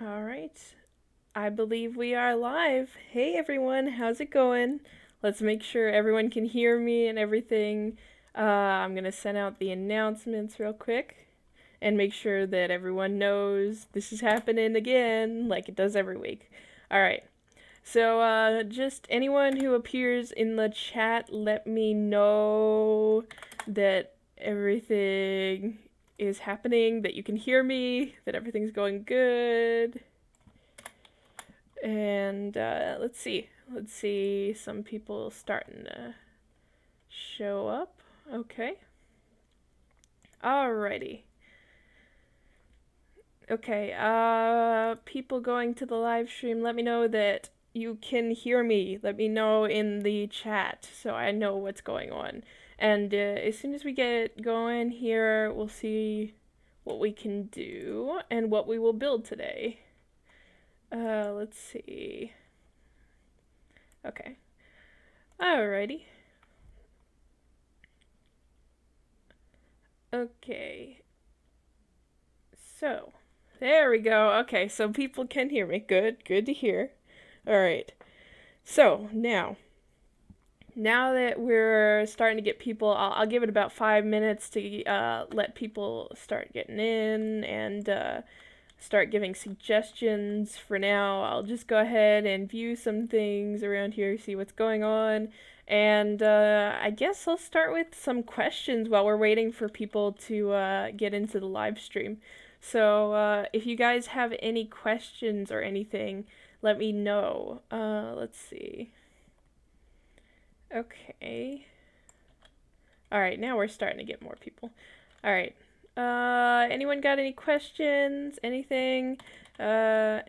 All right. I believe we are live. Hey everyone, how's it going? Let's make sure everyone can hear me and everything. I'm gonna send out the announcements real quick and make sure that everyone knows this is happening again, like it does every week. All right. So, just anyone who appears in the chat, let me know that everything is happening, that you can hear me, that everything's going good. And let's see. Let's see. Some people starting to show up. Okay. Alrighty. Okay. People going to the live stream, let me know that you can hear me. Let me know in the chat so I know what's going on. And as soon as we get going here, we'll see what we can do and what we will build today. Let's see. Okay. Alrighty. Okay. So, there we go. Okay, so people can hear me. Good, good to hear. Alright. So, now that we're starting to get people, I'll give it about 5 minutes to let people start getting in and start giving suggestions. For now, I'll just go ahead and view some things around here, see what's going on. And I guess I'll start with some questions while we're waiting for people to get into the live stream. So if you guys have any questions or anything, let me know. Let's see. Okay. Alright, now we're starting to get more people. Alright. Anyone got any questions? Anything? Yes,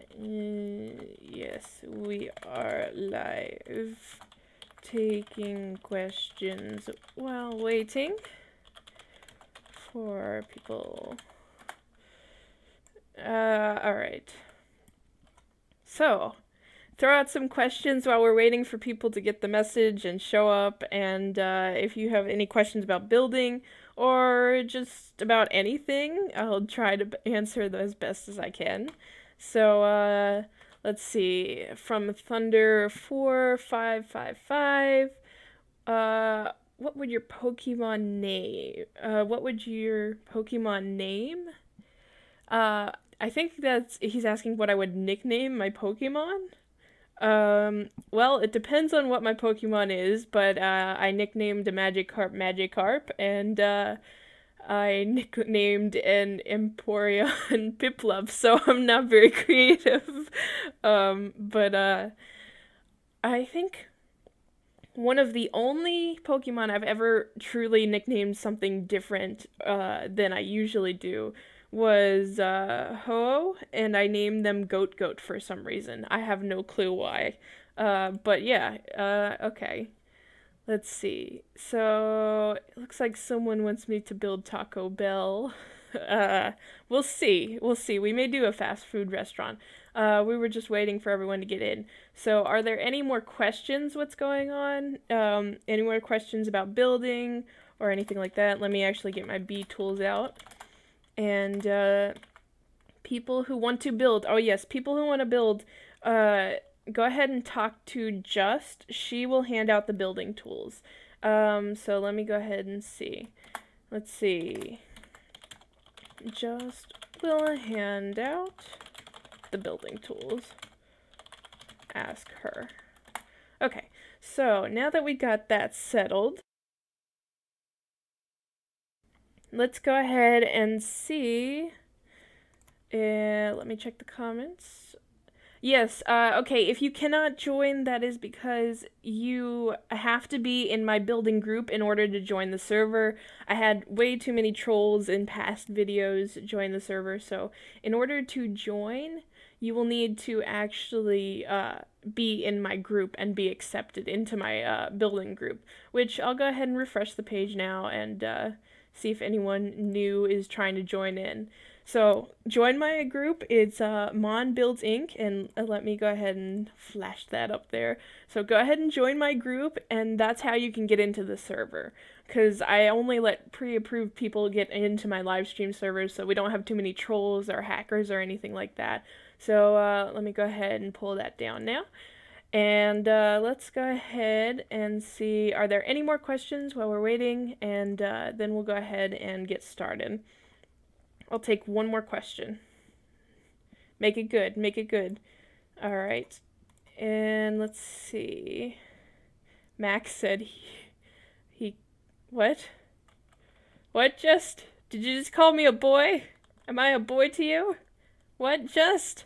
we are live. Taking questions while waiting for people. Alright. So, throw out some questions while we're waiting for people to get the message and show up. And if you have any questions about building or just about anything, I'll try to answer them as best as I can. So, let's see. From Thunder4555, what would your Pokemon name? What would your Pokemon name? I think he's asking what I would nickname my Pokemon. Well, it depends on what my Pokemon is, but I nicknamed a Magikarp, and I nicknamed an Empoleon Piplup, so I'm not very creative. But I think one of the only Pokemon I've ever truly nicknamed something different than I usually do was Ho, and I named them Goat Goat for some reason. I have no clue why. But yeah, okay. Let's see. So, it looks like someone wants me to build Taco Bell. We'll see. We'll see. We may do a fast food restaurant. We were just waiting for everyone to get in. So, are there any more questions? What's going on? Any more questions about building or anything like that? Let me actually get my bee tools out. And people who want to build. Oh yes, people who want to build. Go ahead and talk to Just. She will hand out the building tools. So let me go ahead and see. Let's see. Just will hand out the building tools. Ask her. Okay, so now that we got that settled, let's go ahead and see. Let me check the comments. Yes, okay, if you cannot join, that is because you have to be in my building group in order to join the server. I had way too many trolls in past videos join the server, so in order to join, you will need to actually be in my group and be accepted into my building group, which I'll go ahead and refresh the page now and see if anyone new is trying to join in. So join my group. It's Mon Builds Inc. And let me go ahead and flash that up there. So go ahead and join my group, and that's how you can get into the server. Because I only let pre-approved people get into my live stream servers, so we don't have too many trolls or hackers or anything like that. So let me go ahead and pull that down now. And let's go ahead and see, are there any more questions while we're waiting? And then we'll go ahead and get started. I'll take one more question. Make it good, make it good. All right. And let's see. Max said he what? What just? Did you just call me a boy? Am I a boy to you? What just?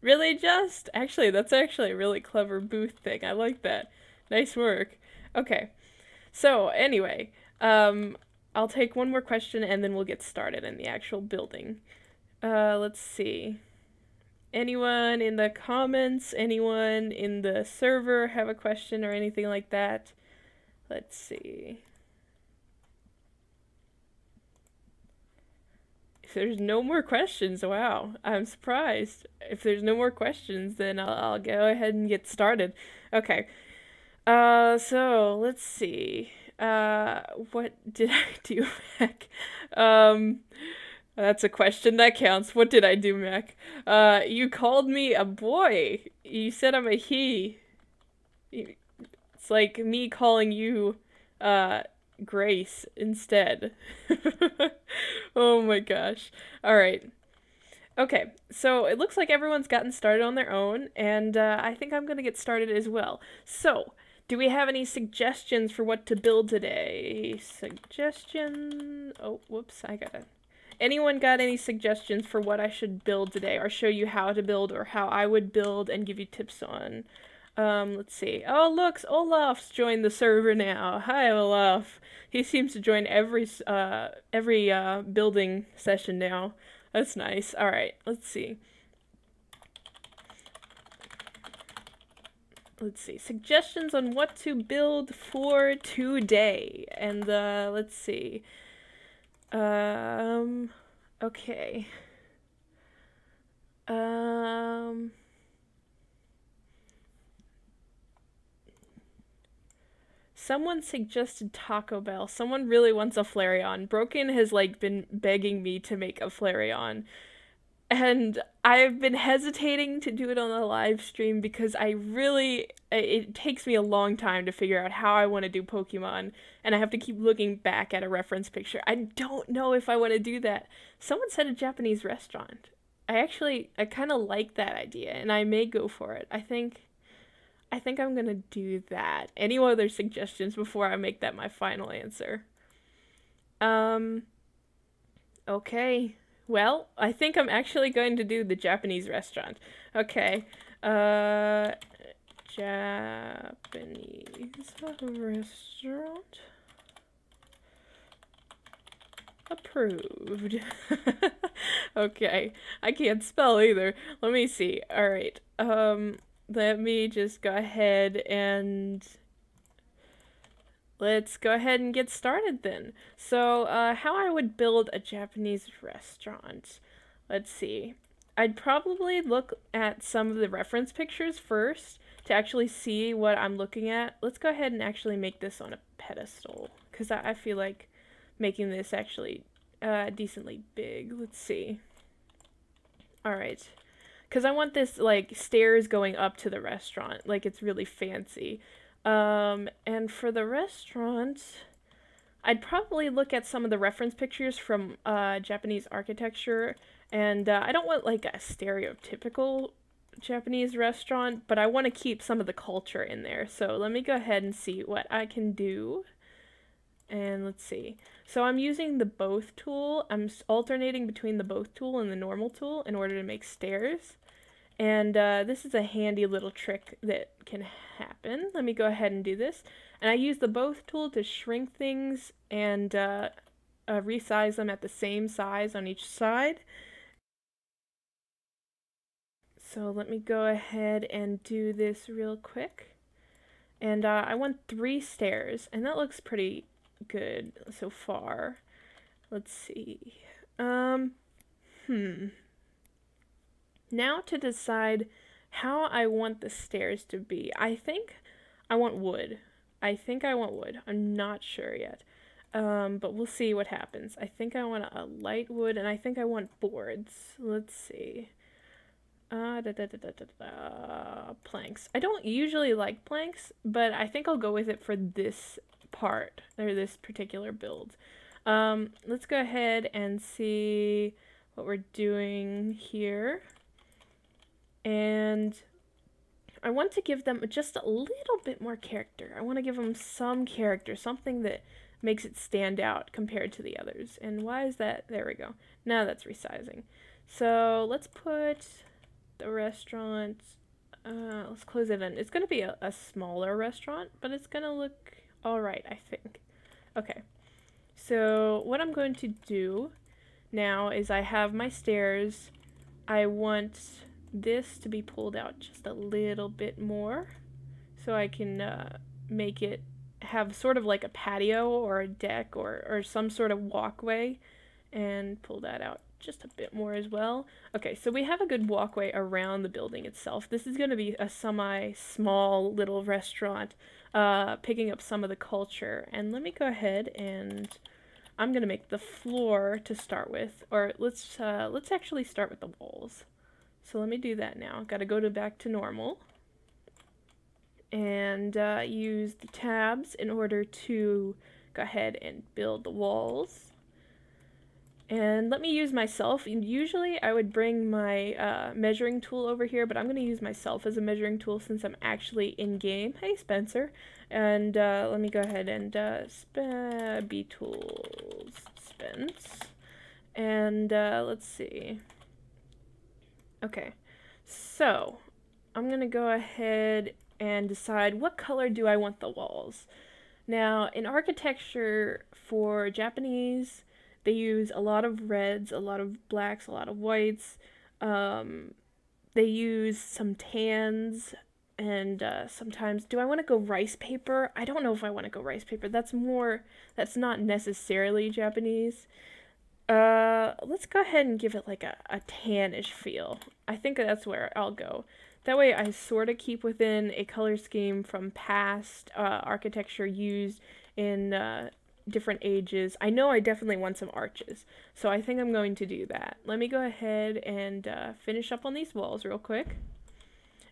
Really just? Actually, that's actually a really clever booth thing. I like that. Nice work. Okay. So, anyway, I'll take one more question and then we'll get started in the actual building. Let's see. Anyone in the comments? Anyone in the server have a question or anything like that? Let's see. If there's no more questions, wow, I'm surprised. If there's no more questions, then I'll go ahead and get started. Okay. So let's see. What did I do, Mac? That's a question that counts. What did I do, Mac? You called me a boy. You said I'm a he. It's like me calling you, Grace instead. Oh my gosh. All right. Okay, so it looks like everyone's gotten started on their own, and I think I'm gonna get started as well. So, do we have any suggestions for what to build today? Suggestion? Oh, whoops, I got it. Anyone got any suggestions for what I should build today, or show you how to build, or how I would build and give you tips on? Let's see. Oh, look, Olaf's joined the server now. Hi, Olaf. He seems to join every building session now. That's nice. All right, let's see. Let's see. Suggestions on what to build for today. And let's see. Okay. Someone suggested Taco Bell. Someone really wants a Flareon. Broken has like been begging me to make a Flareon. And I've been hesitating to do it on the live stream because it takes me a long time to figure out how I want to do Pokemon, and I have to keep looking back at a reference picture. I don't know if I want to do that. Someone said a Japanese restaurant. I kind of like that idea, and I may go for it. I think I'm gonna do that. Any other suggestions before I make that my final answer? Um, okay. Well, I think I'm actually going to do the Japanese restaurant. Okay. Japanese restaurant. Approved. Okay. I can't spell either. Let me see. All right. Let me just go ahead and let's go ahead and get started then. So, how I would build a Japanese restaurant. Let's see. I'd probably look at some of the reference pictures first to actually see what I'm looking at. Let's go ahead and actually make this on a pedestal, because I feel like making this actually decently big. Let's see. Alright. Because I want this, like, stairs going up to the restaurant. Like, it's really fancy. And for the restaurant, I'd probably look at some of the reference pictures from Japanese architecture, and I don't want like a stereotypical Japanese restaurant, but I want to keep some of the culture in there. So let me go ahead and see what I can do. And let's see. So I'm using the both tool. I'm alternating between the both tool and the normal tool in order to make stairs. And this is a handy little trick that can happen. Let me go ahead and do this. And I use the both tool to shrink things and resize them at the same size on each side. So let me go ahead and do this real quick. And I want 3 stairs, and that looks pretty good so far. Let's see. Now to decide how I want the stairs to be. I think I want wood. I'm not sure yet. But we'll see what happens. I think I want a light wood, and I think I want boards. Let's see. Planks. I don't usually like planks, but I think I'll go with it for this part, or this particular build. Let's go ahead and see what we're doing here. And I want to give them just a little bit more character. I want to give them some character, something that makes it stand out compared to the others. And why is that? There we go. Now that's resizing. So let's put the restaurant, let's close it in. It's going to be a smaller restaurant, but it's going to look all right, I think. Okay. So what I'm going to do now is I have my stairs. I want this to be pulled out just a little bit more so I can make it have sort of like a patio or a deck or some sort of walkway, and pull that out just a bit more as well. Okay, so we have a good walkway around the building itself. This is going to be a semi-small little restaurant, picking up some of the culture. And let me go ahead and I'm going to make the floor to start with, or let's actually start with the walls. So let me do that now. Got to go back to normal and use the tabs in order to go ahead and build the walls. And let me use myself. Usually I would bring my measuring tool over here, but I'm going to use myself as a measuring tool since I'm actually in game. Hey Spencer. And let me go ahead and B-tools Spence. And let's see. Okay, so I'm going to go ahead and decide what color do I want the walls. Now, in architecture for Japanese, they use a lot of reds, a lot of blacks, a lot of whites. They use some tans, and sometimes, do I want to go rice paper? I don't know if I want to go rice paper. That's not necessarily Japanese. Let's go ahead and give it like a tannish feel. I think that's where I'll go. That way I sort of keep within a color scheme from past architecture used in different ages. I know I definitely want some arches, so I think I'm going to do that. Let me go ahead and finish up on these walls real quick.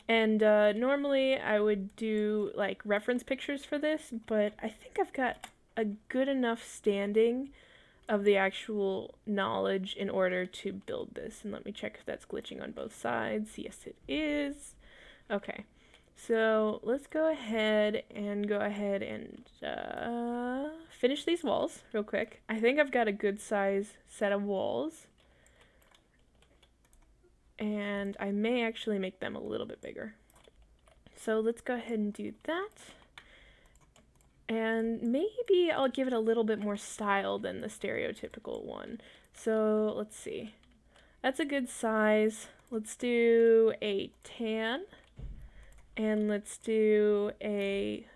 And normally I would do like reference pictures for this, but I think I've got a good enough standing of the actual knowledge in order to build this. And let me check if that's glitching on both sides. Yes, it is. Okay, so let's go ahead and finish these walls real quick. I think I've got a good size set of walls, and I may actually make them a little bit bigger. So let's go ahead and do that. And maybe I'll give it a little bit more style than the stereotypical one. So let's see. That's a good size. Let's do a tan. And let's do a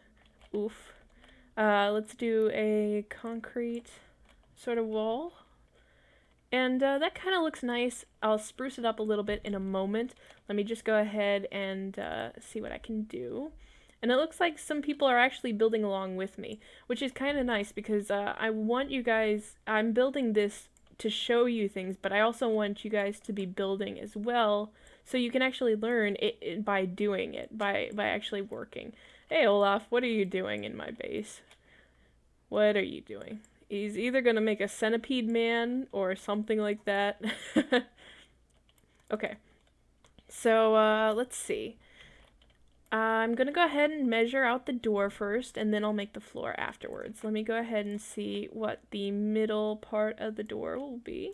let's do a concrete sort of wall. And that kind of looks nice. I'll spruce it up a little bit in a moment. Let me just go ahead and see what I can do. And it looks like some people are actually building along with me, which is kind of nice because I want you guys, I'm building this to show you things, but I also want you guys to be building as well, so you can actually learn it by doing it, by actually working. Hey Olaf, what are you doing in my base? What are you doing? He's either going to make a centipede man or something like that. Okay, so let's see. I'm going to go ahead and measure out the door first, and then I'll make the floor afterwards. Let me go ahead and see what the middle part of the door will be.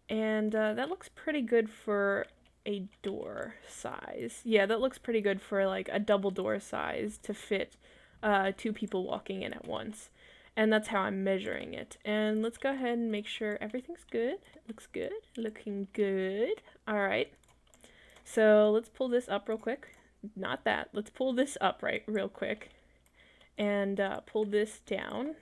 And that looks pretty good for a door size. Yeah, that looks pretty good for like a double door size to fit 2 people walking in at once. And that's how I'm measuring it. And let's go ahead and make sure everything's good. It looks good. Looking good. All right. So let's pull this up real quick. Not that. Let's pull this up real quick. And pull this down.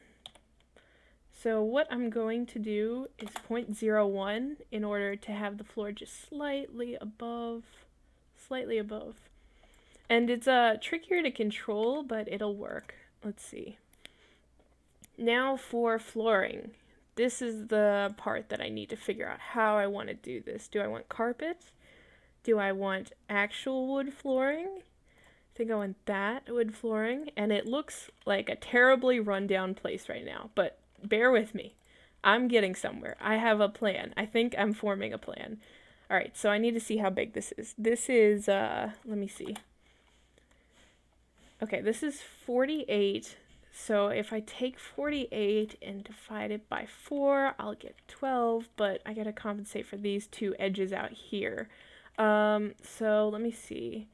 So what I'm going to do is 0.01 in order to have the floor just slightly above. And it's trickier to control, but it'll work. Let's see. Now for flooring. This is the part that I need to figure out how I want to do this. Do I want carpet? Do I want actual wood flooring? I think I want that wood flooring. And it looks like a terribly rundown place right now, but bear with me. I'm getting somewhere. I have a plan. I think I'm forming a plan. All right, so I need to see how big this is. This is, let me see. Okay, this is 48. So if I take 48 and divide it by 4, I'll get 12, but I gotta compensate for these two edges out here. So let me see.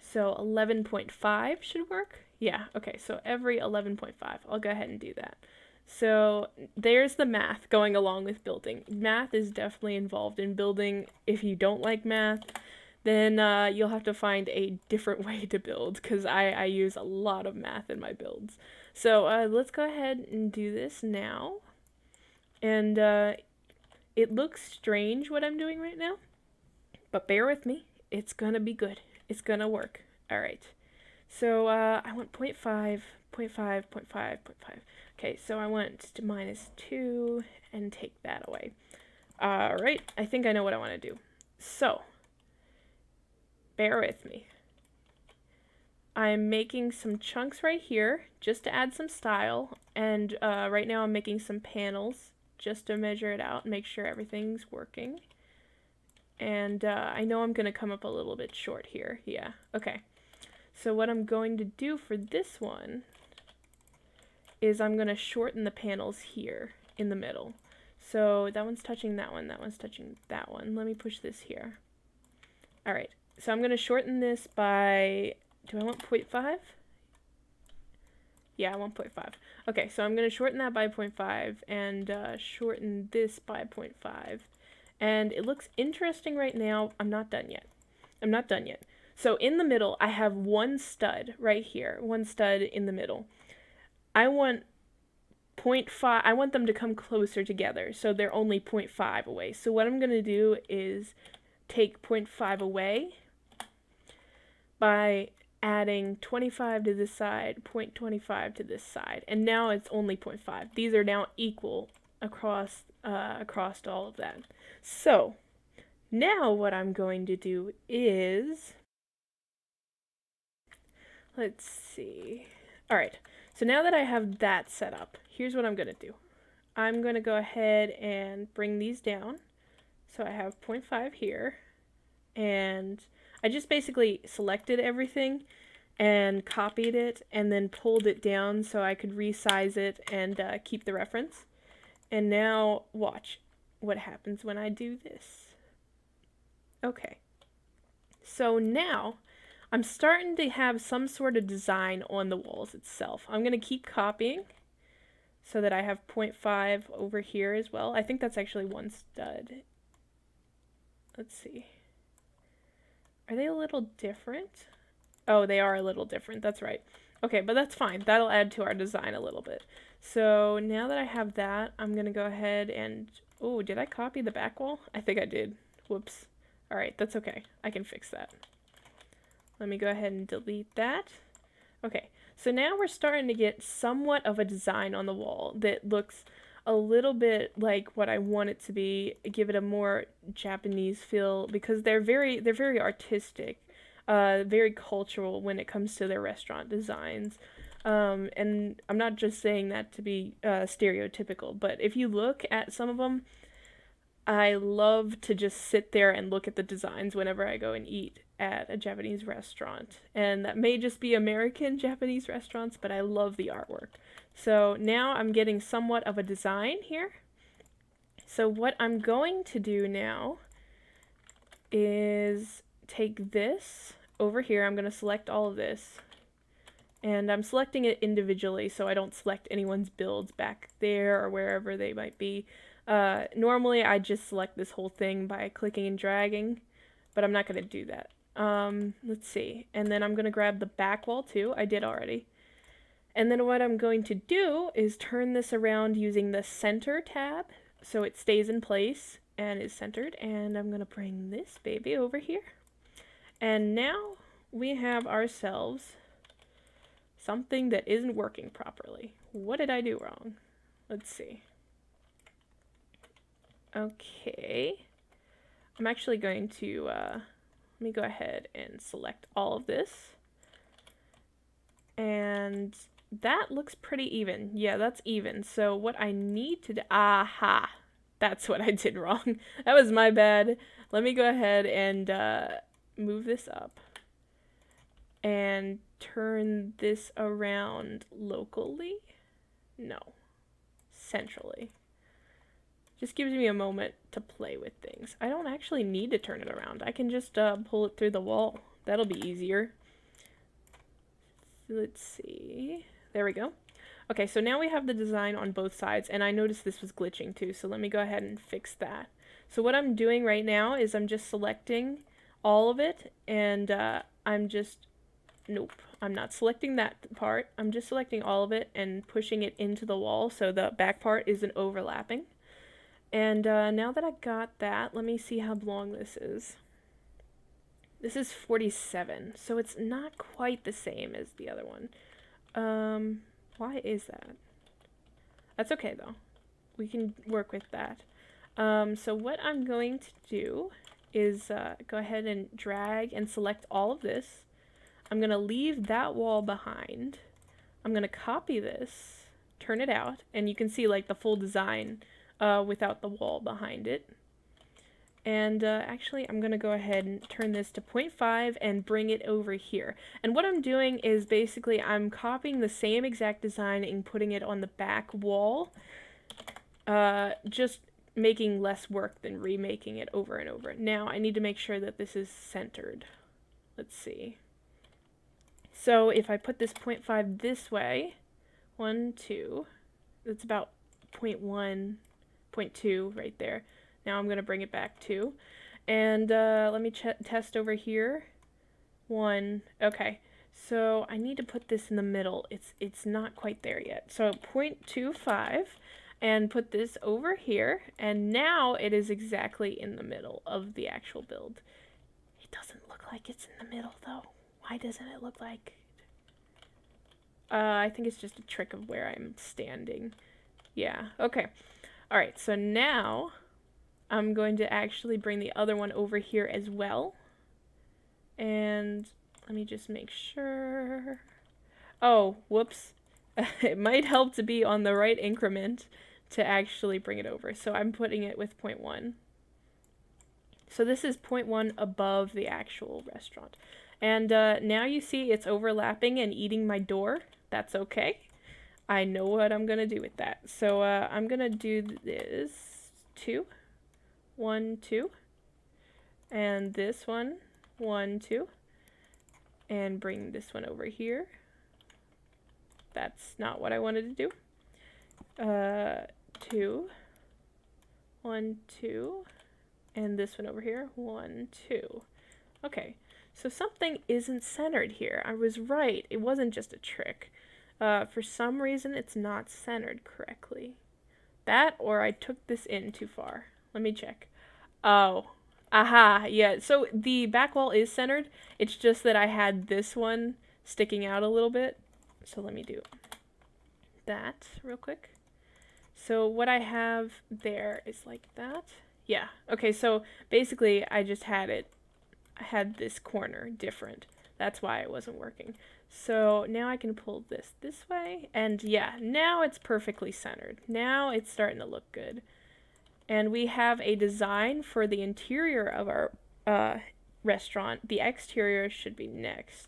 So 11.5 should work? Yeah, okay, so every 11.5. I'll go ahead and do that. So there's the math going along with building. Math is definitely involved in building. If you don't like math, then you'll have to find a different way to build, because I use a lot of math in my builds. So let's go ahead and do this now. And it looks strange what I'm doing right now, but bear with me. It's gonna be good. It's gonna work. All right. So I want 0.5, 0.5, 0.5, 0.5. Okay, so I want to -2 and take that away. All right, I think I know what I want to do. So bear with me. I'm making some chunks right here just to add some style, and right now I'm making some panels just to measure it out and make sure everything's working. And I know I'm going to come up a little bit short here. Yeah, okay. So what I'm going to do for this one is I'm going to shorten the panels here in the middle. So that one's touching that one, that one's touching that one. Let me push this here. All right, so I'm going to shorten this by, do I want 0.5? Yeah, I want 0.5. Okay, so I'm going to shorten that by 0.5 and shorten this by 0.5. And it looks interesting right now. I'm not done yet. I'm not done yet. So in the middle, I have one stud right here, one stud in the middle. I want 0.5, I want them to come closer together, so they're only 0.5 away. So what I'm going to do is take 0.5 away by adding 25 to this side, 0.25 to this side, and now it's only 0.5. These are now equal across all of that. So now what I'm going to do is, let's see. All right, so now that I have that set up, here's what I'm going to do. I'm going to go ahead and bring these down. So I have 0.5 here, and I just basically selected everything and copied it and then pulled it down so I could resize it and keep the reference. And now watch what happens when I do this. Okay, so now I'm starting to have some sort of design on the walls itself. I'm going to keep copying so that I have 0.5 over here as well. I think that's actually one stud. Let's see. Are they a little different? Oh, they are a little different. That's right. Okay, but that's fine. That'll add to our design a little bit. So now that I have that, I'm going to go ahead and... Oh, did I copy the back wall? I think I did. Whoops. All right, that's okay. I can fix that. Let me go ahead and delete that. Okay, so now we're starting to get somewhat of a design on the wall that looks a little bit like what I want it to be, give it a more Japanese feel, because they're very artistic, very cultural when it comes to their restaurant designs. And I'm not just saying that to be stereotypical, but if you look at some of them, I love to just sit there and look at the designs whenever I go and eat at a Japanese restaurant. And that may just be American Japanese restaurants, but I love the artwork. So now I'm getting somewhat of a design here. So what I'm going to do now is take this over here. I'm going to select all of this. And I'm selecting it individually so I don't select anyone's builds back there or wherever they might be. Normally I just select this whole thing by clicking and dragging, but I'm not going to do that. Let's see. And then I'm going to grab the back wall too. I did already. And then what I'm going to do is turn this around using the center tab so it stays in place and is centered. And I'm going to bring this baby over here. And now we have ourselves something that isn't working properly. What did I do wrong? Let's see. Okay. I'm actually going to, let me go ahead and select all of this. And that looks pretty even. Yeah, that's even. So what I need to do, aha, that's what I did wrong. That was my bad. Let me go ahead and move this up and turn this around locally. No, centrally. Just gives me a moment to play with things. I don't actually need to turn it around. I can just pull it through the wall. That'll be easier. Let's see. There we go. Okay, so now we have the design on both sides, and I noticed this was glitching too, so let me go ahead and fix that. So what I'm doing right now is I'm just selecting all of it, and nope, I'm not selecting that part. I'm just selecting all of it and pushing it into the wall so the back part isn't overlapping. And now that I got that, let me see how long this is. This is 47, so it's not quite the same as the other one. Why is that? That's okay though. We can work with that. So what I'm going to do is go ahead and drag and select all of this. I'm going to leave that wall behind. I'm going to copy this, turn it out, and you can see like the full design without the wall behind it. And actually, I'm going to go ahead and turn this to 0.5 and bring it over here. And what I'm doing is basically I'm copying the same exact design and putting it on the back wall. Just making less work than remaking it over and over. Now, I need to make sure that this is centered. Let's see. So if I put this 0.5 this way, 1, 2, that's about 0.1, 0.2 right there. Now I'm going to bring it back 2. And let me test over here. 1. Okay. So I need to put this in the middle. It's not quite there yet. So 0.25 and put this over here. And now it is exactly in the middle of the actual build. It doesn't look like it's in the middle though. Why doesn't it look like it? I think it's just a trick of where I'm standing. Yeah. Okay. All right. So now I'm going to actually bring the other one over here as well. And let me just make sure. Oh, whoops. It might help to be on the right increment to actually bring it over. So I'm putting it with 0.1. So this is 0.1 above the actual restaurant. And now you see it's overlapping and eating my door. That's okay. I know what I'm going to do with that. So I'm going to do this 2. 1, 2, and this one, 1, 2, and bring this one over here. That's not what I wanted to do. 2, 1, 2, and this one over here, 1, 2. Okay, so something isn't centered here. I was right. It wasn't just a trick. For some reason, it's not centered correctly. That, or I took this in too far. Let me check. Oh, aha, yeah, so the back wall is centered. It's just that I had this one sticking out a little bit. So let me do that real quick. So what I have there is like that. Yeah, okay, so basically I just had this corner different. That's why it wasn't working. So now I can pull this way, and yeah, now it's perfectly centered. Now it's starting to look good. And we have a design for the interior of our restaurant. The exterior should be next.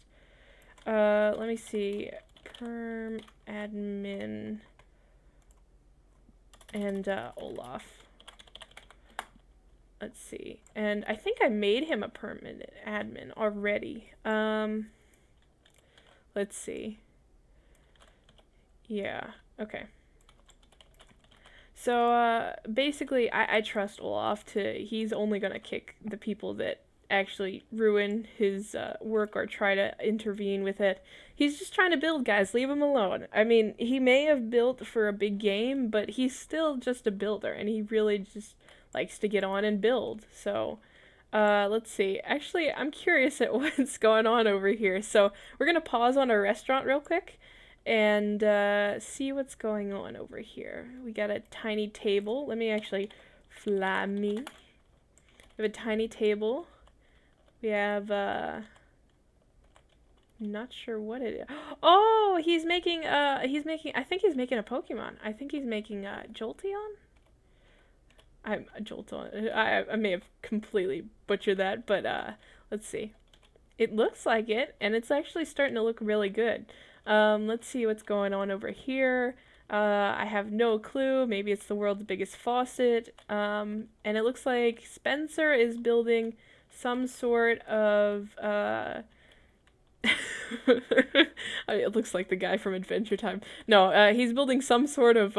Let me see. Perm, admin, and Olaf. Let's see. And I think I made him a permanent admin already. Let's see. Yeah, okay. So basically, I trust Olaf he's only gonna kick the people that actually ruin his work or try to intervene with it. He's just trying to build, guys. Leave him alone. I mean, he may have built for a big game, but he's still just a builder, and he really just likes to get on and build. So, let's see. Actually, I'm curious at what's going on over here. So, we're gonna pause on our restaurant real quick and see what's going on over here. We got a tiny table. Let me actually fly me. We have a tiny table. We have, not sure what it is. Oh, he's making, I think he's making a Pokemon. I think he's making, Jolteon? I'm a Jolteon. I may have completely butchered that, but, let's see. It looks like it, and it's actually starting to look really good. Let's see what's going on over here. I have no clue. Maybe it's the world's biggest faucet. And it looks like Spencer is building some sort of, it looks like the guy from Adventure Time. No, he's building some sort of,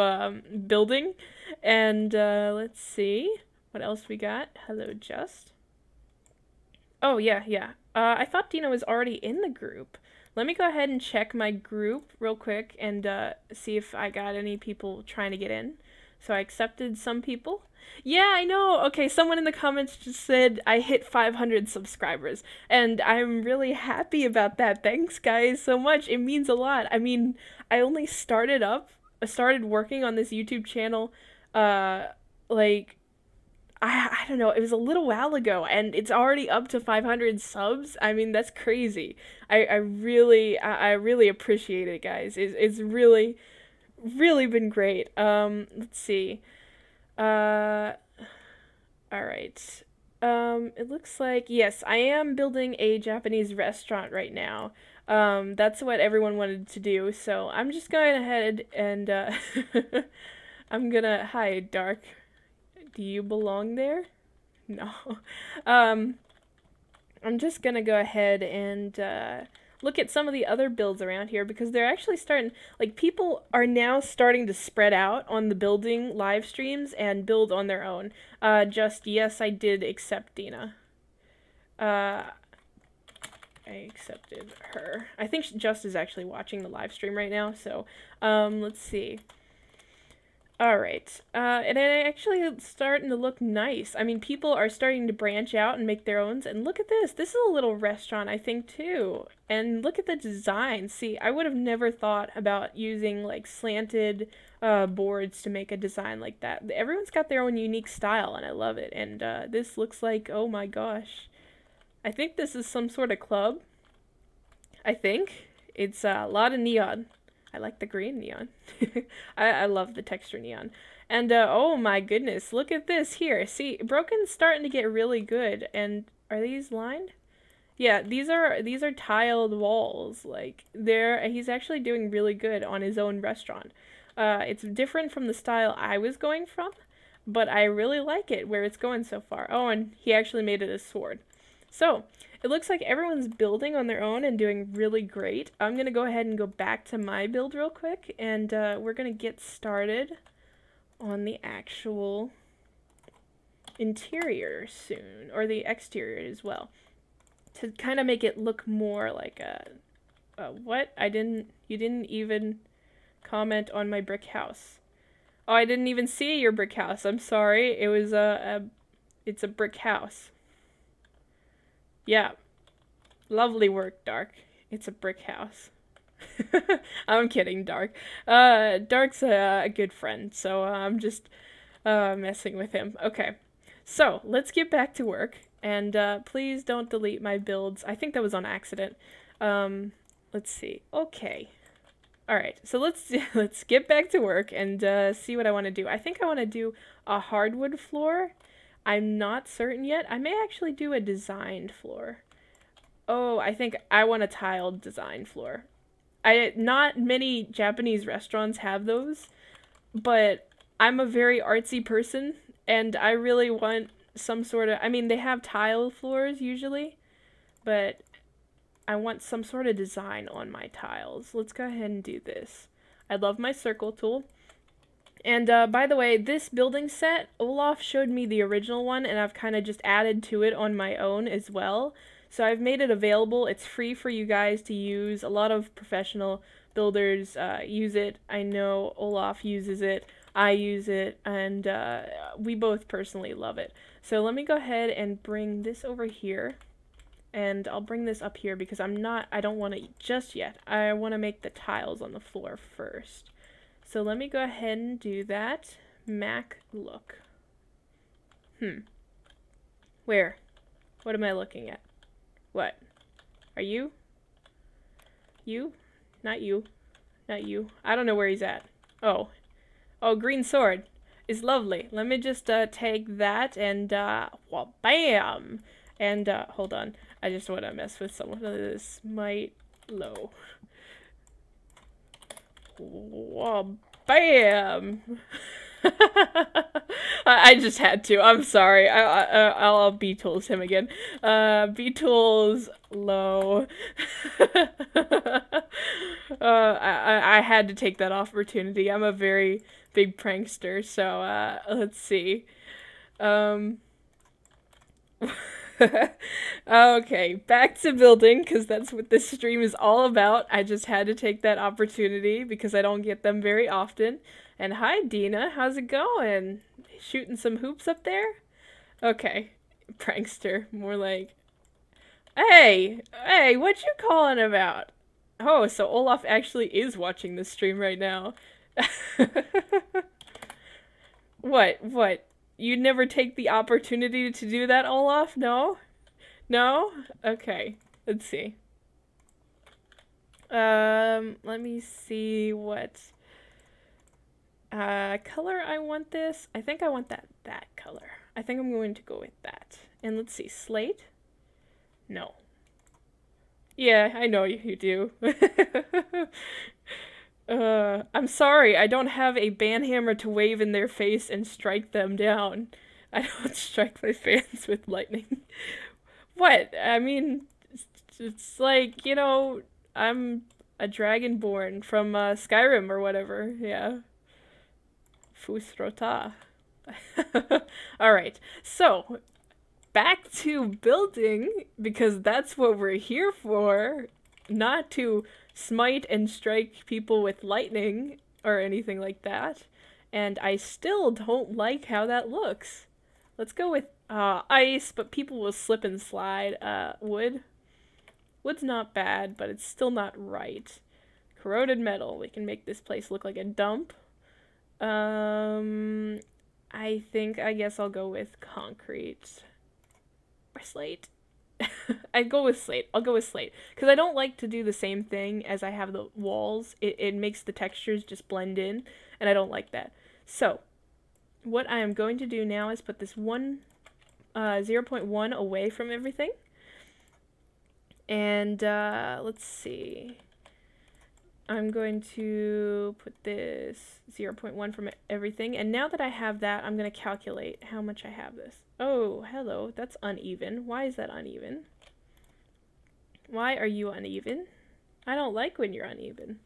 building. And, let's see what else we got. Hello, Just. Oh, yeah. I thought Dina was already in the group. Let me go ahead and check my group real quick and see if I got any people trying to get in. So I accepted some people. Yeah, I know. Okay, someone in the comments just said I hit 500 subscribers, and I'm really happy about that. Thanks, guys, so much. It means a lot. I mean, I only started working on this YouTube channel, like, I don't know, it was a little while ago, and it's already up to 500 subs. I mean, that's crazy. I really appreciate it, guys. It's really been great. Let's see. Alright. It looks like, yes, I am building a Japanese restaurant right now. That's what everyone wanted to do, so I'm just going ahead and, hi, Dark. Do you belong there? No. I'm just gonna go ahead and look at some of the other builds around here because they're actually starting, like, people are now starting to spread out on the building live streams and build on their own. Yes, I did accept Dina. I accepted her. I think Just is actually watching the live stream right now, so, let's see. Alright, and it actually is starting to look nice. I mean, people are starting to branch out and make their own, and look at this. This is a little restaurant, I think, too. And look at the design. See, I would have never thought about using, like, slanted boards to make a design like that. Everyone's got their own unique style, and I love it. And this looks like, oh my gosh. I think this is some sort of club. I think. It's a lot of neon. I like the green neon. I love the texture neon. And, oh my goodness, look at this here. See, Broken's starting to get really good. And are these lined? Yeah, these are tiled walls. Like, he's actually doing really good on his own restaurant. It's different from the style I was going from, but I really like it where it's going so far. Oh, and he actually made it a sword. So, it looks like everyone's building on their own and doing really great. I'm going to go ahead and go back to my build real quick, and we're going to get started on the actual interior soon, or the exterior as well, to kind of make it look more like what? You didn't even comment on my brick house. Oh, I didn't even see your brick house. I'm sorry. It was it's a brick house. Yeah, lovely work, Dark. It's a brick house. I'm kidding, Dark. Dark's a good friend, so I'm just messing with him. Okay, so let's get back to work, and please don't delete my builds. I think that was on accident. Let's see. Okay. Alright, so let's get back to work and see what I want to do. I think I want to do a hardwood floor. I'm not certain yet. I may actually do a designed floor. Oh, I think I want a tiled design floor. Not many Japanese restaurants have those, but I'm a very artsy person, and I really want some sort of, I mean, they have tile floors usually, but I want some sort of design on my tiles. Let's go ahead and do this. I love my circle tool. And by the way, this building set, Olaf showed me the original one, and I've kind of just added to it on my own as well. So I've made it available. It's free for you guys to use. A lot of professional builders use it. I know Olaf uses it. I use it, and we both personally love it. So let me go ahead and bring this over here. And I'll bring this up here because I don't want to just yet. I want to make the tiles on the floor first. So let me go ahead and do that. Mac look. Where? What am I looking at? What? Are you? You? Not you. Not you. I don't know where he's at. Oh. Oh, green sword is lovely. Let me just take that and well, bam! And hold on. I just want to mess with some of this. Might low. Whoa, bam! I just had to. I'm sorry. I'll B-tools him again. B-tools low. I had to take that opportunity. I'm a very big prankster, so let's see. Okay, back to building, because that's what this stream is all about. I just had to take that opportunity because I don't get them very often. And hi, Dina. How's it going? Shooting some hoops up there? Okay. Prankster. More like, hey, what you calling about? Oh, so Olaf actually is watching this stream right now. What? You'd never take the opportunity to do that, Olaf? No? No? Okay. Let's see. Let me see what color I want this. I think I want that color. I think I'm going to go with that. And let's see, slate? No. Yeah, I know you do. I'm sorry, I don't have a banhammer to wave in their face and strike them down. I don't strike my fans with lightning. What? I mean, it's like, you know, I'm a dragonborn from Skyrim or whatever, yeah. Fusrota. Alright, so, back to building, because that's what we're here for, not to smite and strike people with lightning or anything like that. And I still don't like how that looks. Let's go with ice, but people will slip and slide. Wood. Wood's not bad, but it's still not right. Corroded metal. We can make this place look like a dump. I guess I'll go with concrete. Or slate. I'll go with slate, because I don't like to do the same thing as I have the walls. It makes the textures just blend in, and I don't like that. So, what I am going to do now is put this 0.1 away from everything. And, let's see. I'm going to put this 0.1 from everything, and now that I have that, I'm going to calculate how much I have this. Oh, hello, that's uneven. Why is that uneven? Why are you uneven? I don't like when you're uneven.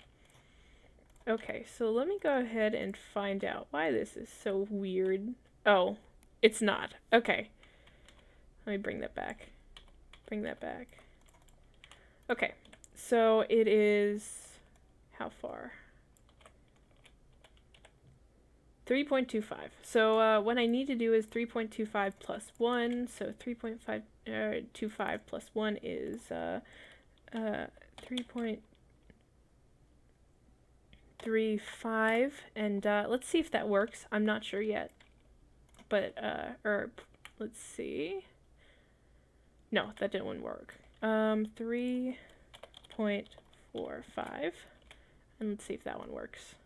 Okay, so let me go ahead and find out why this is so weird. Oh, it's not. Okay. Let me bring that back. Bring that back. Okay, so it is... how far? 3.25. So what I need to do is 3.25 plus 1. So 3.25 plus 1 is 3.35. And let's see if that works. I'm not sure yet. But, let's see. No, that didn't work. 3.45. And let's see if that one works.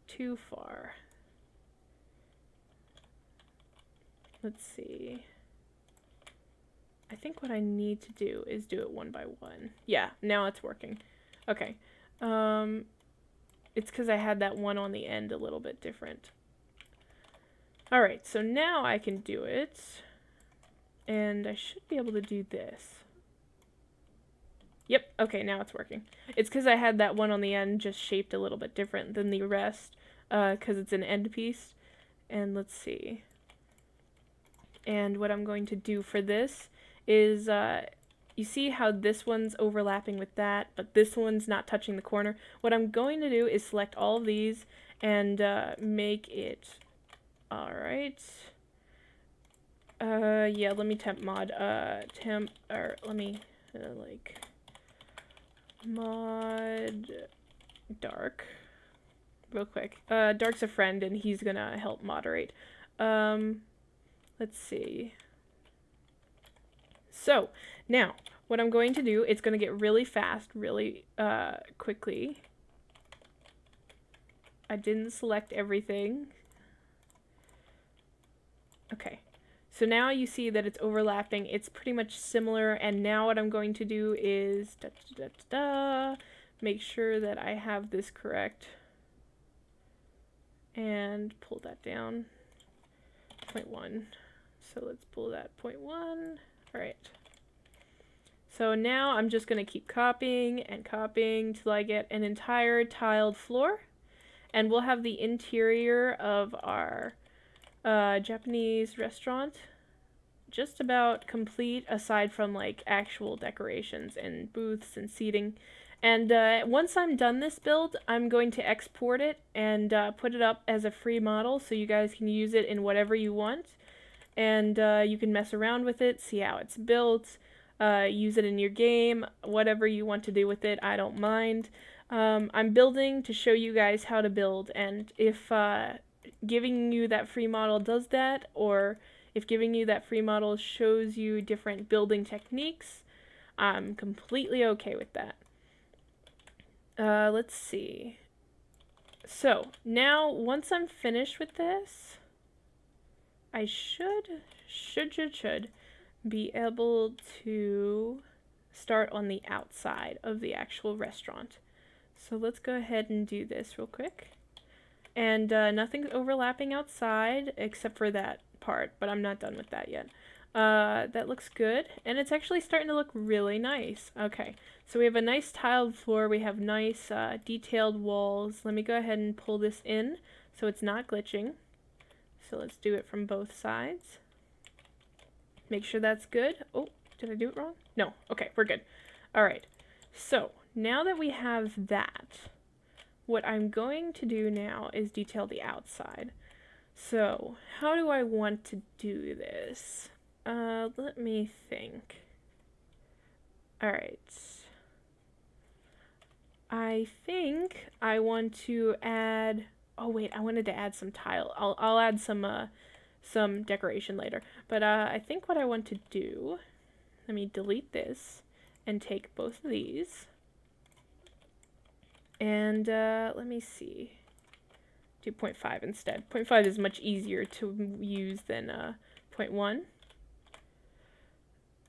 Too far. Let's see. I think what I need to do is do it one by one. Yeah, now it's working. Okay. It's because I had that one on the end a little bit different. Alright, so now I can do it. And I should be able to do this. Yep, okay, now it's working. It's because I had that one on the end just shaped a little bit different than the rest. because it's an end piece. And let's see. And what I'm going to do for this is, you see how this one's overlapping with that, but this one's not touching the corner? What I'm going to do is select all of these and make it, alright. Yeah, let me temp mod, let me, like, mod dark, real quick. Dark's a friend, and he's gonna help moderate. Let's see. So, now, what I'm going to do, it's going to get really fast, really quickly. I didn't select everything. Okay. So now you see that it's overlapping. It's pretty much similar, and now what I'm going to do is make sure that I have this correct. And pull that down. 0.1. So let's pull that 0.1. Alright. So now I'm just going to keep copying and copying till I get an entire tiled floor. And we'll have the interior of our Japanese restaurant just about complete, aside from like actual decorations and booths and seating. And once I'm done this build, I'm going to export it and put it up as a free model so you guys can use it in whatever you want. And you can mess around with it, see how it's built, use it in your game, whatever you want to do with it, I don't mind. I'm building to show you guys how to build, and if giving you that free model does that, or if giving you that free model shows you different building techniques, I'm completely okay with that. Let's see. So, now, once I'm finished with this, I should be able to start on the outside of the actual restaurant. So let's go ahead and do this real quick. And nothing's overlapping outside except for that part, but I'm not done with that yet. That looks good, and it's actually starting to look really nice. Okay, so we have a nice tiled floor, we have nice detailed walls. Let me go ahead and pull this in so it's not glitching. So let's do it from both sides. Make sure that's good. Oh, did I do it wrong? No. Okay, we're good. Alright, so now that we have that, what I'm going to do now is detail the outside. So, how do I want to do this? Let me think. Alright. I think I want to add... Oh wait, I wanted to add some tile. I'll add some decoration later. But I think what I want to do... Let me delete this and take both of these. And let me see. Do 0.5 instead. 0.5 is much easier to use than 0.1.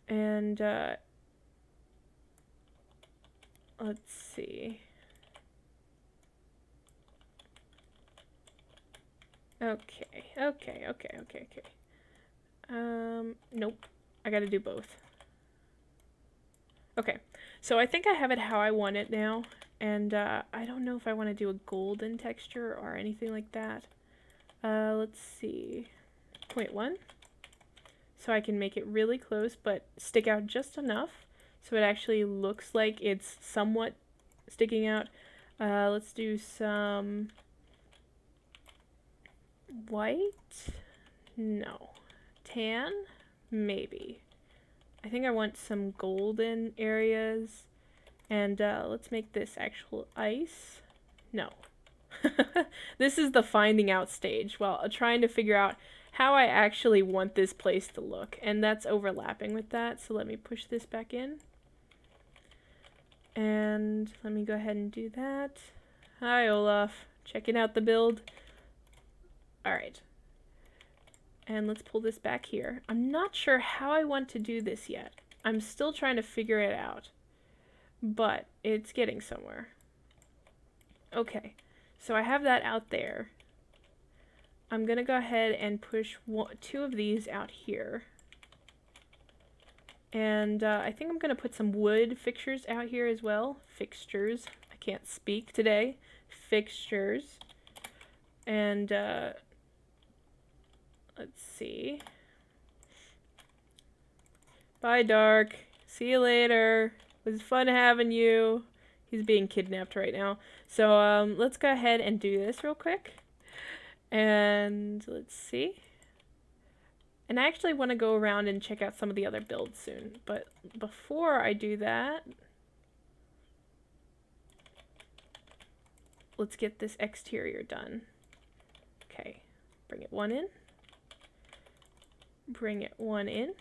And let's see. Okay. Nope. I gotta do both. Okay, so I think I have it how I want it now, and I don't know if I want to do a golden texture or anything like that. Let's see. 0.1. So I can make it really close, but stick out just enough so it actually looks like it's somewhat sticking out. Let's do some white? No. Tan? Maybe. I think I want some golden areas. And let's make this actual ice. No. This is the finding out stage. Well, trying to figure out how I actually want this place to look. And that's overlapping with that. So let me push this back in. And let me go ahead and do that. Hi, Olaf. Checking out the build. Alright. And let's pull this back here. I'm not sure how I want to do this yet. I'm still trying to figure it out. But it's getting somewhere. Okay. So I have that out there. I'm going to go ahead and push two of these out here. And I think I'm going to put some wood fixtures out here as well. Fixtures. I can't speak today. Fixtures. And let's see. Bye, Dark. See you later. It was fun having you. He's being kidnapped right now. So let's go ahead and do this real quick. And let's see. And I actually want to go around and check out some of the other builds soon. But before I do that, let's get this exterior done. Okay, bring it one in. Bring it one in.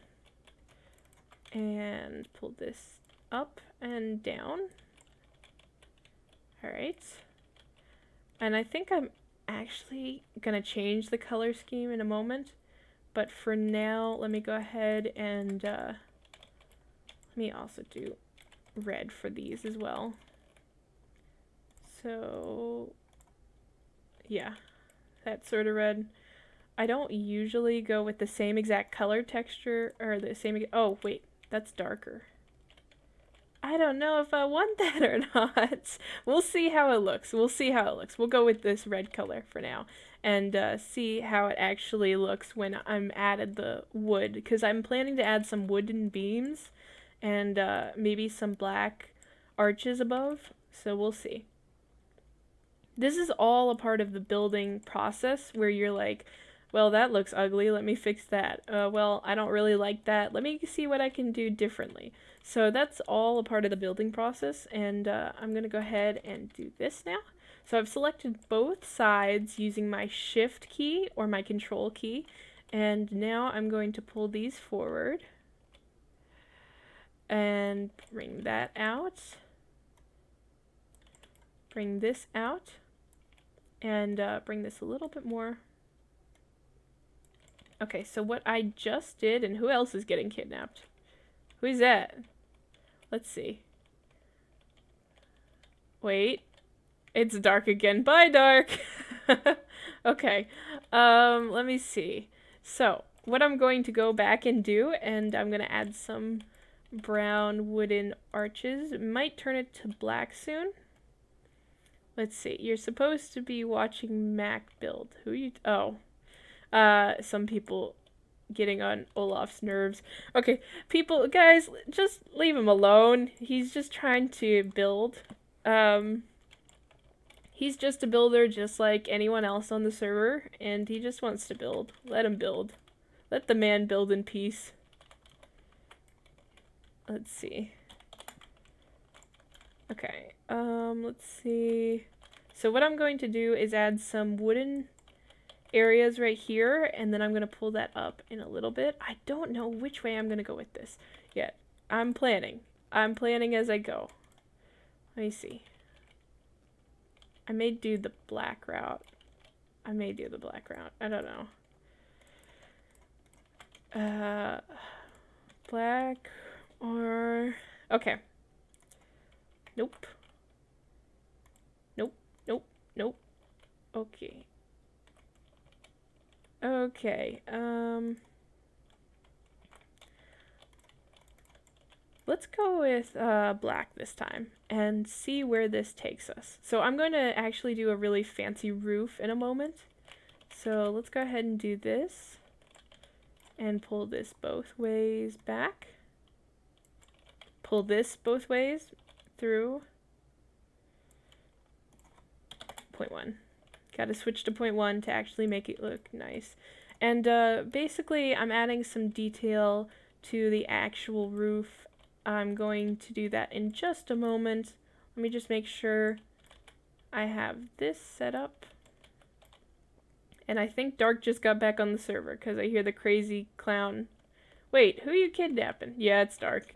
And pull this up and down. Alright. And I think I'm actually gonna change the color scheme in a moment. But for now, let me go ahead and let me also do red for these as well. So, yeah, that sort of red. I don't usually go with the same exact color texture, or the same, oh wait, that's darker. I don't know if I want that or not. We'll see how it looks. We'll see how it looks. We'll go with this red color for now and see how it actually looks when I'm added the wood, because I'm planning to add some wooden beams and maybe some black arches above, so we'll see. This is all a part of the building process where you're like, well, that looks ugly, let me fix that. Well, I don't really like that, let me see what I can do differently. So that's all a part of the building process, and I'm going to go ahead and do this now. So I've selected both sides using my shift key or my control key, and now I'm going to pull these forward and bring that out. Bring this out and bring this a little bit more. Okay, so what I just did, and who else is getting kidnapped? Who's that? Let's see. Wait. It's Dark again. Bye, Dark! Okay. Let me see. So, what I'm going to go back and do, and I'm going to add some brown wooden arches. Might turn it to black soon. Let's see. You're supposed to be watching Mac build. Who you... Oh. Some people getting on Olaf's nerves. Okay, people, guys, just leave him alone. He's just trying to build. He's just a builder just like anyone else on the server, and he just wants to build. Let him build. Let the man build in peace. Let's see. Okay, let's see. So what I'm going to do is add some wooden areas right here, and then I'm going to pull that up in a little bit. I don't know which way I'm going to go with this yet. I'm planning. I'm planning as I go. Let me see. I may do the black route. I may do the black route. I don't know. Black or... Okay. Nope. Nope. Nope. Nope. Okay. Okay, let's go with black this time and see where this takes us. So I'm going to actually do a really fancy roof in a moment. So let's go ahead and do this and pull this both ways back. Pull this both ways through. 0.1. Gotta switch to 0.1 to actually make it look nice. And basically I'm adding some detail to the actual roof. I'm going to do that in just a moment. Let me just make sure I have this set up. And I think Dark just got back on the server because I hear the crazy clown. Wait, who are you kidnapping? Yeah, it's Dark.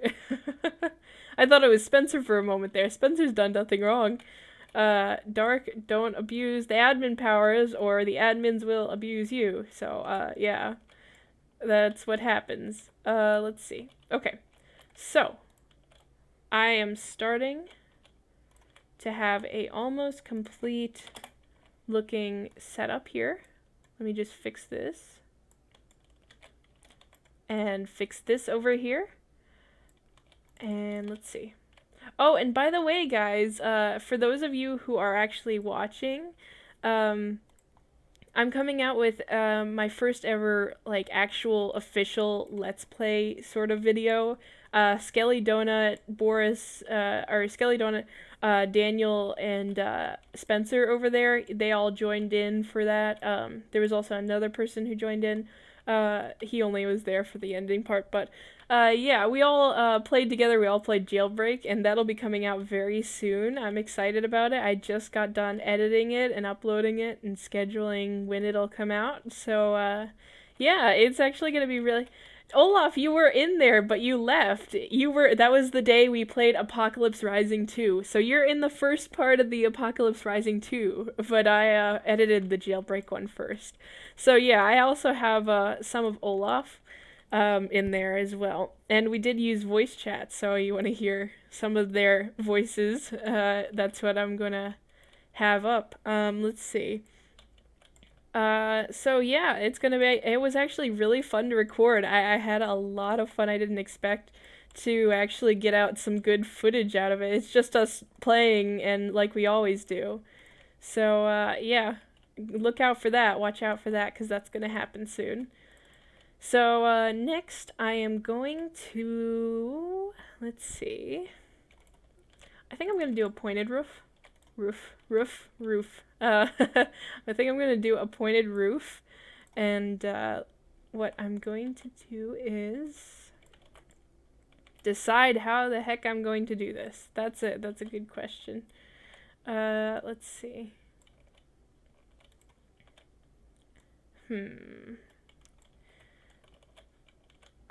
I thought it was Spencer for a moment there. Spencer's done nothing wrong. Dark, don't abuse the admin powers or the admins will abuse you. So, yeah, that's what happens. Let's see. Okay, so I am starting to have a almost complete looking setup here. Let me just fix this and fix this over here. And let's see. Oh, and by the way, guys, for those of you who are actually watching, I'm coming out with my first ever like actual official Let's Play sort of video. Skelly Donut, Boris, or Skelly Donut, Daniel and Spencer over there, they all joined in for that. There was also another person who joined in. He only was there for the ending part, but yeah, we all played together. We all played Jailbreak, and that'll be coming out very soon. I'm excited about it. I just got done editing it and uploading it and scheduling when it'll come out. So yeah, it's actually gonna be really. Olaf, you were in there, but you left. That was the day we played Apocalypse Rising 2. So you're in the first part of the Apocalypse Rising 2, but I edited the Jailbreak one first. So yeah, I also have some of Olaf in there as well. And we did use voice chat, so you want to hear some of their voices. That's what I'm gonna have up. Let's see. So yeah, it was actually really fun to record. I had a lot of fun. I didn't expect to actually get out some good footage out of it. It's just us playing and like we always do. So, yeah, look out for that. Watch out for that because that's gonna happen soon. So, next I am going to, let's see. I think I'm gonna do a pointed roof. Roof. I think I'm gonna do a pointed roof, and what I'm going to do is decide how the heck I'm going to do this. That's it. That's a good question. Let's see.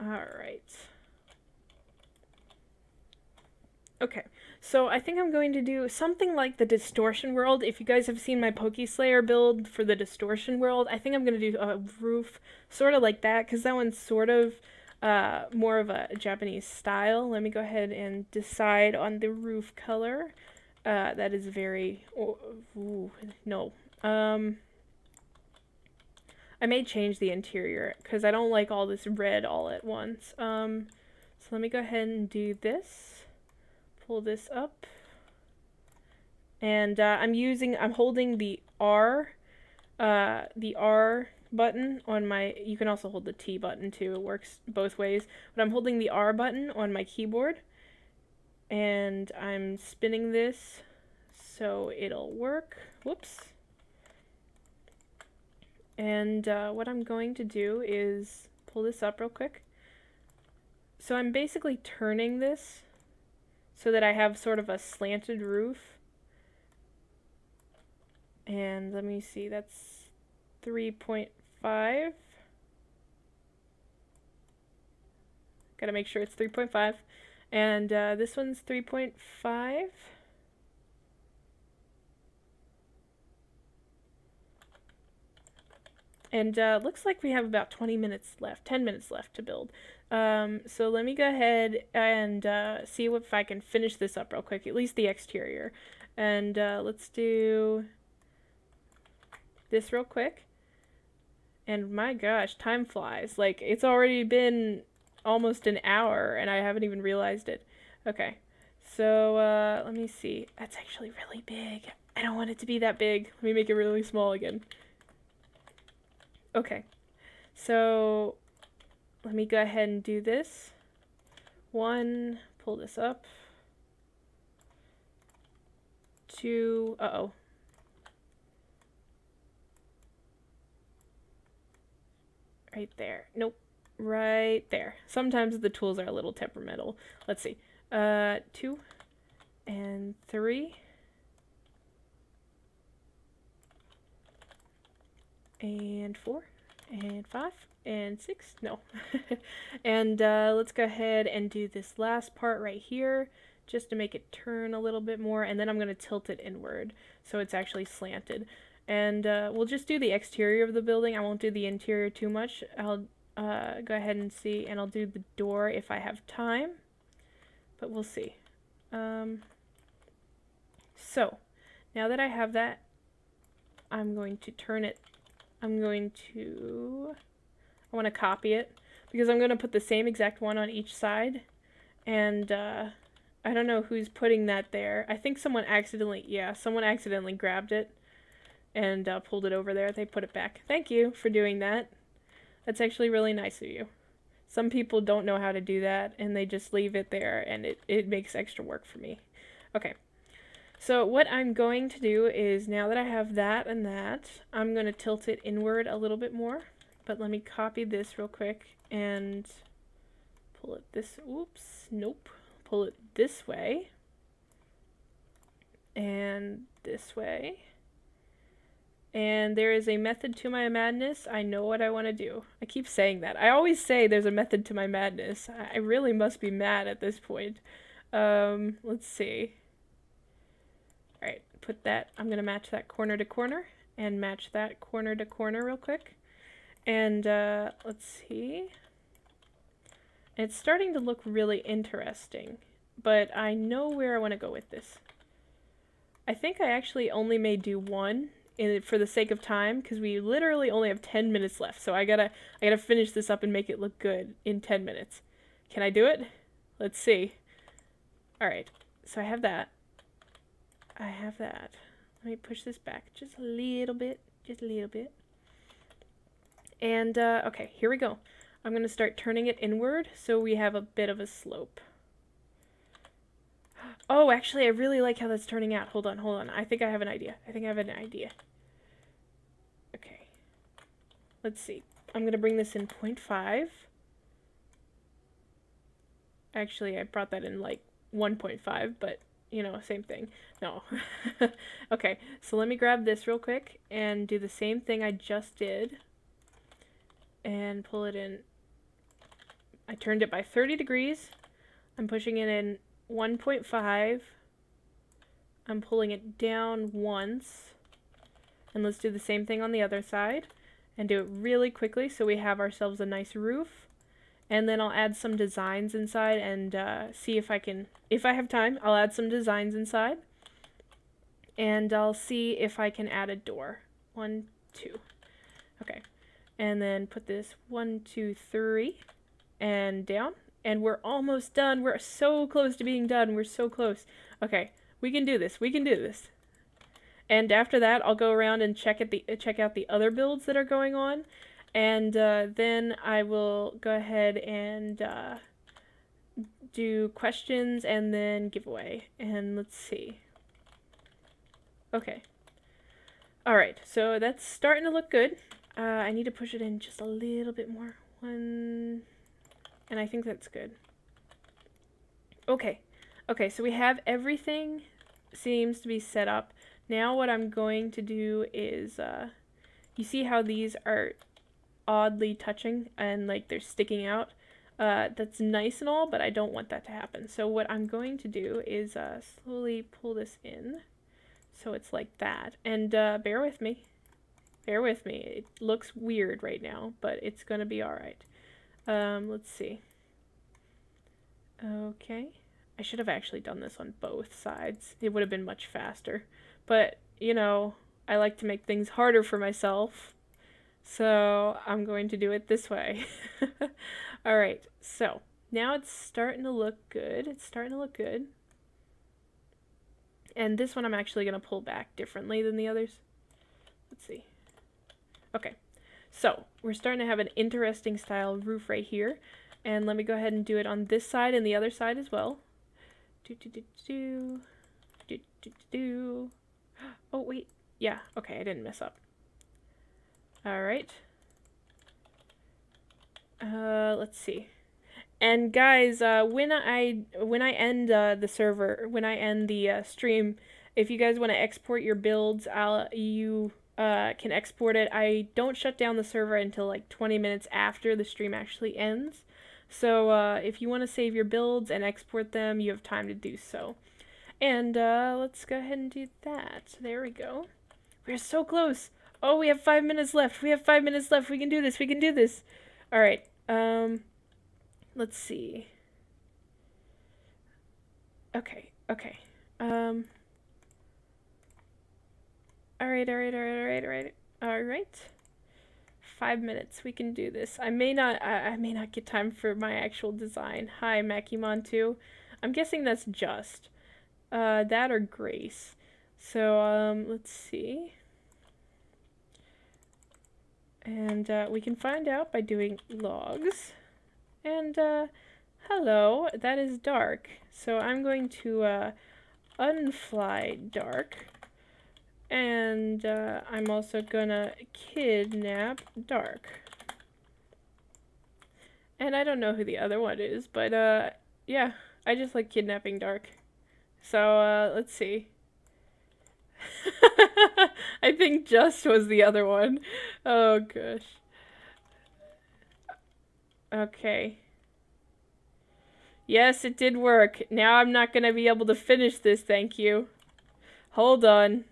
Alright. Okay, so I think I'm going to do something like the Distortion World. If you guys have seen my Pokeslayer build for the Distortion World, I think I'm going to do a roof sort of like that, because that one's sort of more of a Japanese style. Let me go ahead and decide on the roof color. That is very... no. I may change the interior, because I don't like all this red all at once. So let me go ahead and do this. Pull this up, and I'm holding the R button on my, you can also hold the T button too, it works both ways, but I'm holding the R button on my keyboard, and I'm spinning this so it'll work. Whoops. And what I'm going to do is pull this up real quick. So I'm basically turning this so that I have sort of a slanted roof. And let me see, that's 3.5. Gotta make sure it's 3.5. And this one's 3.5. And looks like we have about 10 minutes left to build. So let me go ahead and see if I can finish this up real quick, at least the exterior. And let's do this real quick. And my gosh, time flies. Like, it's already been almost an hour and I haven't even realized it. Okay, so let me see. That's actually really big. I don't want it to be that big. Let me make it really small again. Okay, so let me go ahead and do this. One, pull this up. Two, uh-oh. Right there. Nope. Right there. Sometimes the tools are a little temperamental. Let's see. 2 and 3. And 4 and 5 and 6. No. And let's go ahead and do this last part right here just to make it turn a little bit more, and then I'm going to tilt it inward so it's actually slanted. And we'll just do the exterior of the building. I won't do the interior too much. I'll go ahead and see, and I'll do the door if I have time, but we'll see. So now that I have that, I'm going to turn it. I want to copy it because I'm going to put the same exact one on each side. And I don't know who's putting that there. I think someone accidentally grabbed it. and pulled it over there. They put it back. Thank you for doing that. That's actually really nice of you. Some people don't know how to do that, and they just leave it there, and it makes extra work for me. Okay. So what I'm going to do is, now that I have that and that, I'm going to tilt it inward a little bit more. But let me copy this real quick and pull it this, oops, nope. Pull it this way. And this way. And there is a method to my madness. I know what I want to do. I keep saying that. I always say there's a method to my madness. I really must be mad at this point. Let's see. Alright, put that. I'm going to match that corner to corner. And match that corner to corner real quick. And let's see. It's starting to look really interesting. But I know where I want to go with this. I think I actually only may do one for the sake of time, because we literally only have 10 minutes left. So I gotta finish this up and make it look good in 10 minutes. Can I do it? Let's see. Alright, so I have that. I have that. Let me push this back just a little bit. Just a little bit. And, okay, here we go. I'm gonna start turning it inward so we have a bit of a slope. Oh, actually, I really like how that's turning out. Hold on, hold on. I think I have an idea. Okay. Let's see. I'm going to bring this in 0.5. Actually, I brought that in like 1.5, but, you know, same thing. No. Okay, so let me grab this real quick and do the same thing I just did. And pull it in. I turned it by 30 degrees. I'm pushing it in 1.5. I'm pulling it down once. And let's do the same thing on the other side. And do it really quickly so we have ourselves a nice roof. And then I'll add some designs inside and see if I can, if I have time, I'll add some designs inside. And I'll see if I can add a door. 1, 2. Okay. And then put this 1, 2, 3 and down. And we're almost done. We're so close to being done. We're so close. Okay, we can do this. We can do this. And after that, I'll go around and check out the other builds that are going on. And then I will go ahead and do questions and then giveaway. And let's see. Okay. Alright, so that's starting to look good. I need to push it in just a little bit more. 1... And I think that's good. Okay. Okay, so we have everything seems to be set up. Now what I'm going to do is, you see how these are oddly touching and like they're sticking out? That's nice and all, but I don't want that to happen. So what I'm going to do is slowly pull this in so it's like that. And bear with me. Bear with me. It looks weird right now, but it's going to be alright. Let's see. Okay. I should have actually done this on both sides. It would have been much faster. But, you know, I like to make things harder for myself. So, I'm going to do it this way. Alright, so, now it's starting to look good. It's starting to look good. And this one I'm actually going to pull back differently than the others. Let's see. Okay. So, we're starting to have an interesting style roof right here. And let me go ahead and do it on this side and the other side as well. Oh, wait. Yeah, okay, I didn't mess up. Alright. Let's see. And guys, when I end the server, when I end the stream, if you guys want to export your builds, you can export it. I don't shut down the server until like 20 minutes after the stream actually ends. So if you want to save your builds and export them, you have time to do so. And let's go ahead and do that. There we go. We're so close. Oh, we have 5 minutes left. We have 5 minutes left. We can do this. We can do this. All right. Let's see. Okay. Okay. All right. 5 minutes. We can do this. I may not get time for my actual design. Hi, Makimon2. I'm guessing that's just. That or Grace. So, let's see. And we can find out by doing logs. And hello, that is dark. So I'm going to unfly dark. And I'm also gonna kidnap dark. And I don't know who the other one is, but yeah, I just like kidnapping dark. So let's see. I think Just was the other one. Oh gosh. Okay. Yes, it did work. Now I'm not gonna be able to finish this, thank you. Hold on.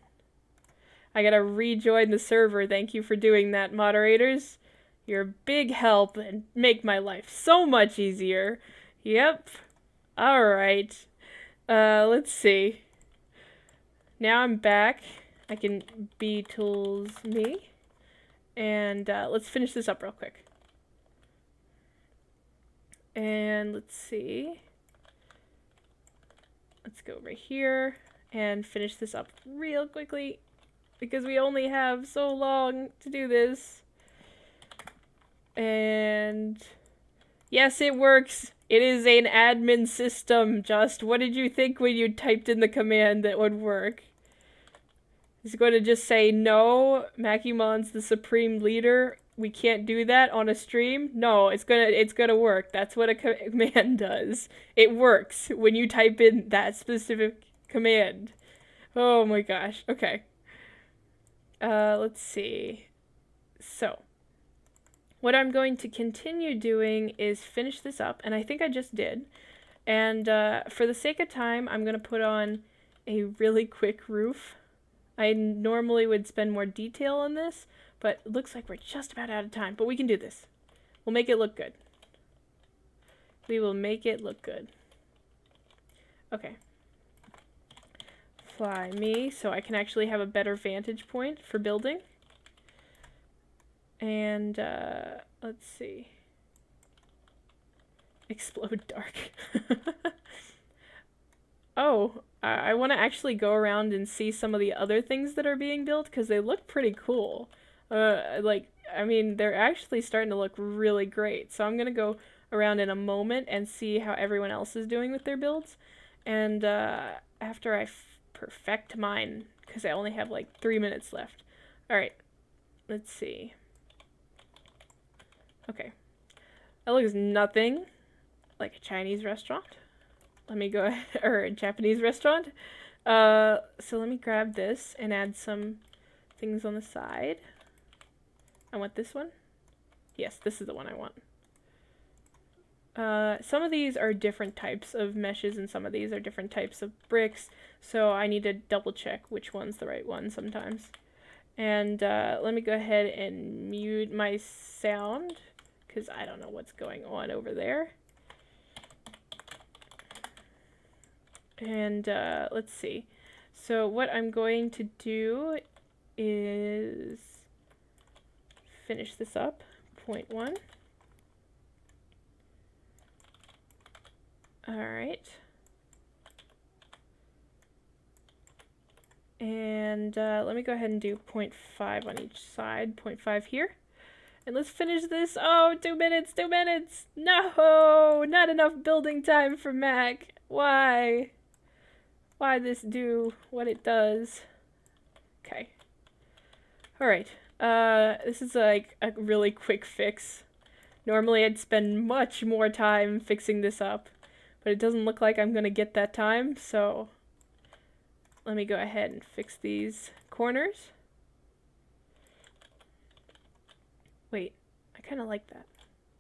I gotta rejoin the server. Thank you for doing that, moderators. You're a big help and make my life so much easier. Yep. Alright. Let's see. Now I'm back. I can Beatles me. And let's finish this up real quick. And let's see. Let's go over here and finish this up real quickly because we only have so long to do this. And yes, it works. It is an admin system. Just what did you think when you typed in the command that would work? Is it going to just say, no, Macumon's the supreme leader? We can't do that on a stream? No, it's gonna work. That's what a command does. It works when you type in that specific command. Oh my gosh. Okay. Let's see. So, what I'm going to continue doing is finish this up, and I think I just did. And for the sake of time, I'm gonna put on a really quick roof. I normally would spend more detail on this, but it looks like we're just about out of time. But we can do this. We'll make it look good. We will make it look good. Okay. Fly me, so I can actually have a better vantage point for building. And, let's see. Explode dark. Oh, I want to actually go around and see some of the other things that are being built because they look pretty cool. I mean, they're actually starting to look really great. So I'm going to go around in a moment and see how everyone else is doing with their builds. And after I perfect mine, because I only have like 3 minutes left. Alright, let's see. Okay. That looks nothing like a Chinese restaurant. Let me go, or a Japanese restaurant. So let me grab this and add some things on the side. I want this one. Yes, this is the one I want. Some of these are different types of meshes and some of these are different types of bricks. So I need to double check which one's the right one sometimes. And let me go ahead and mute my sound because I don't know what's going on over there. And let's see. So what I'm going to do is finish this up. 0.1. Alright. And let me go ahead and do 0.5 on each side. 0.5 here. And let's finish this. Oh, 2 minutes, 2 minutes. No, not enough building time for Mac. Why? Why this do what it does? Okay. Alright. This is like a really quick fix. Normally I'd spend much more time fixing this up, but it doesn't look like I'm gonna get that time, so let me go ahead and fix these corners. Wait, I kind of like that.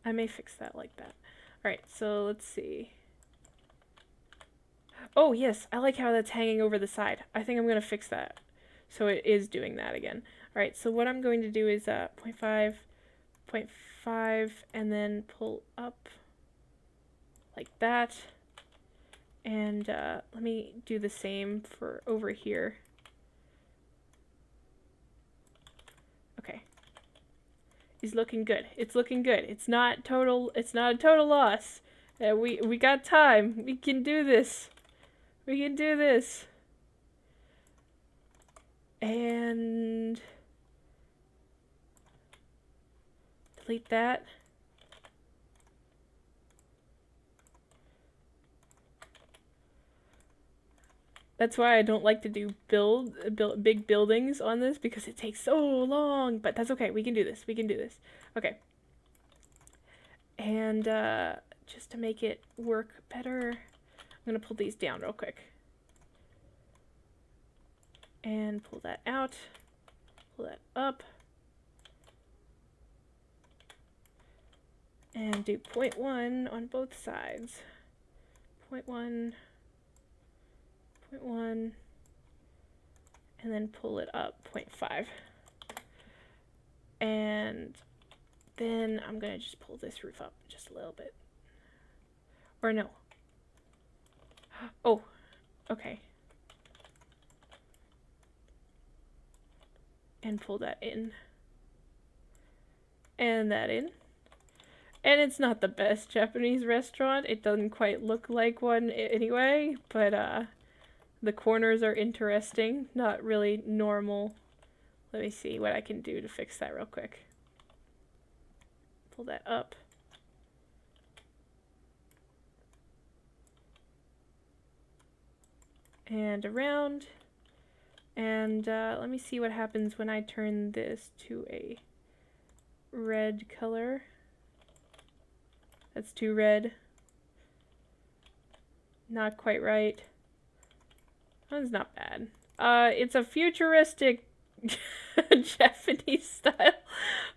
I may fix that like that. Alright, so let's see. Oh, yes, I like how that's hanging over the side. I think I'm going to fix that. So it is doing that again. Alright, so what I'm going to do is 0.5, 0.5, and then pull up like that. And let me do the same for over here. Okay. It's looking good. It's looking good. It's not a total loss. We got time. We can do this. We can do this. And delete that. That's why I don't like to do build big buildings on this, because it takes so long, but that's okay. We can do this. We can do this. Okay. And just to make it work better, I'm going to pull these down real quick. And pull that out. Pull that up. And do 0.1 on both sides. 0.1. 0.1, and then pull it up 0.5. And then I'm going to just pull this roof up just a little bit. Or no. Oh, okay. And pull that in. And that in. And it's not the best Japanese restaurant. It doesn't quite look like one anyway, but the corners are interesting, not really normal. Let me see what I can do to fix that real quick. Pull that up. And around. And let me see what happens when I turn this to a red color. That's too red. Not quite right. That's not bad. It's a futuristic Japanese style.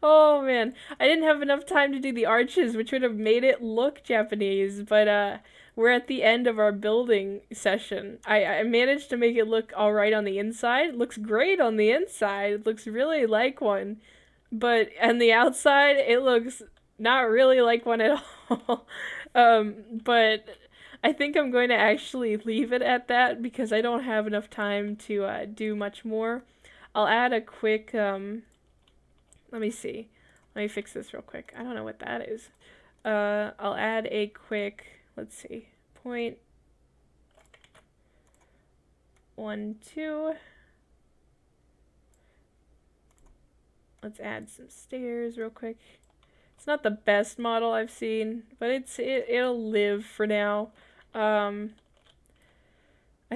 Oh man, I didn't have enough time to do the arches, which would have made it look Japanese, but we're at the end of our building session. I managed to make it look alright on the inside. It looks great on the inside. It looks really like one. But on the outside, it looks not really like one at all. But I think I'm going to actually leave it at that because I don't have enough time to do much more. I'll add a quick, let me see. Let me fix this real quick. I don't know what that is. I'll add a quick, let's see, 0.12. Let's add some stairs real quick. It's not the best model I've seen, but it'll live for now. I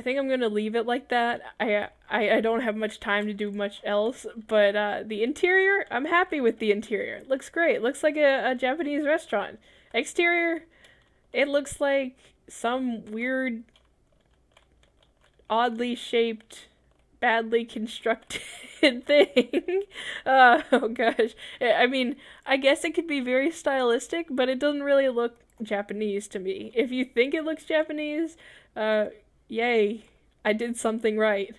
think I'm gonna leave it like that. I don't have much time to do much else, but the interior, I'm happy with the interior. It looks great. It looks like a Japanese restaurant. Exterior, it looks like some weird, oddly shaped, badly constructed thing. Oh gosh. I mean, I guess it could be very stylistic, but it doesn't really look Japanese to me. If you think it looks Japanese, yay, I did something right.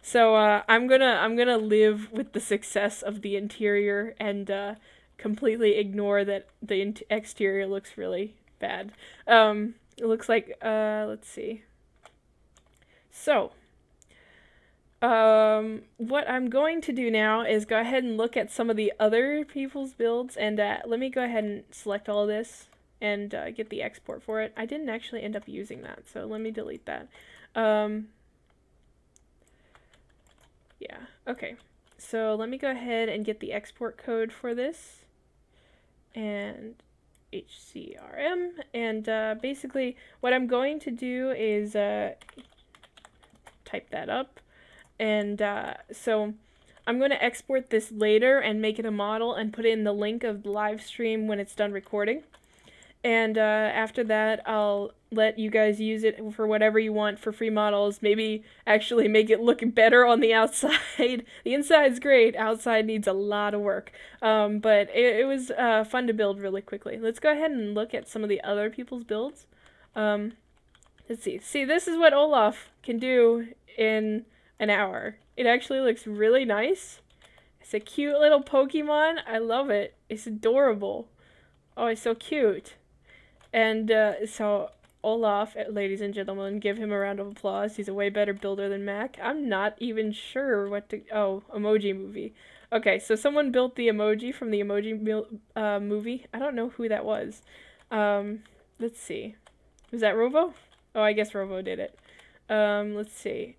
So I'm gonna live with the success of the interior and completely ignore that the exterior looks really bad. It looks like let's see. So what I'm going to do now is go ahead and look at some of the other people's builds, and let me go ahead and select all this and get the export for it. I didn't actually end up using that, so let me delete that. Yeah, okay. So let me go ahead and get the export code for this, and HCRM, and basically what I'm going to do is type that up. And so I'm going to export this later and make it a model and put in the link of the live stream when it's done recording. And after that, I'll let you guys use it for whatever you want for free models. Maybe actually make it look better on the outside. The inside's great. Outside needs a lot of work. But it was fun to build really quickly. Let's go ahead and look at some of the other people's builds. Let's see. See, this is what Olaf can do in an hour. It actually looks really nice. It's a cute little Pokemon. I love it. It's adorable. Oh, it's so cute. And so Olaf, ladies and gentlemen, give him a round of applause. He's a way better builder than Mac. I'm not even sure what to... Oh, Emoji Movie. Okay, so someone built the emoji from the Emoji Movie. I don't know who that was. Let's see. Was that Rovo? Oh, I guess Rovo did it. Let's see.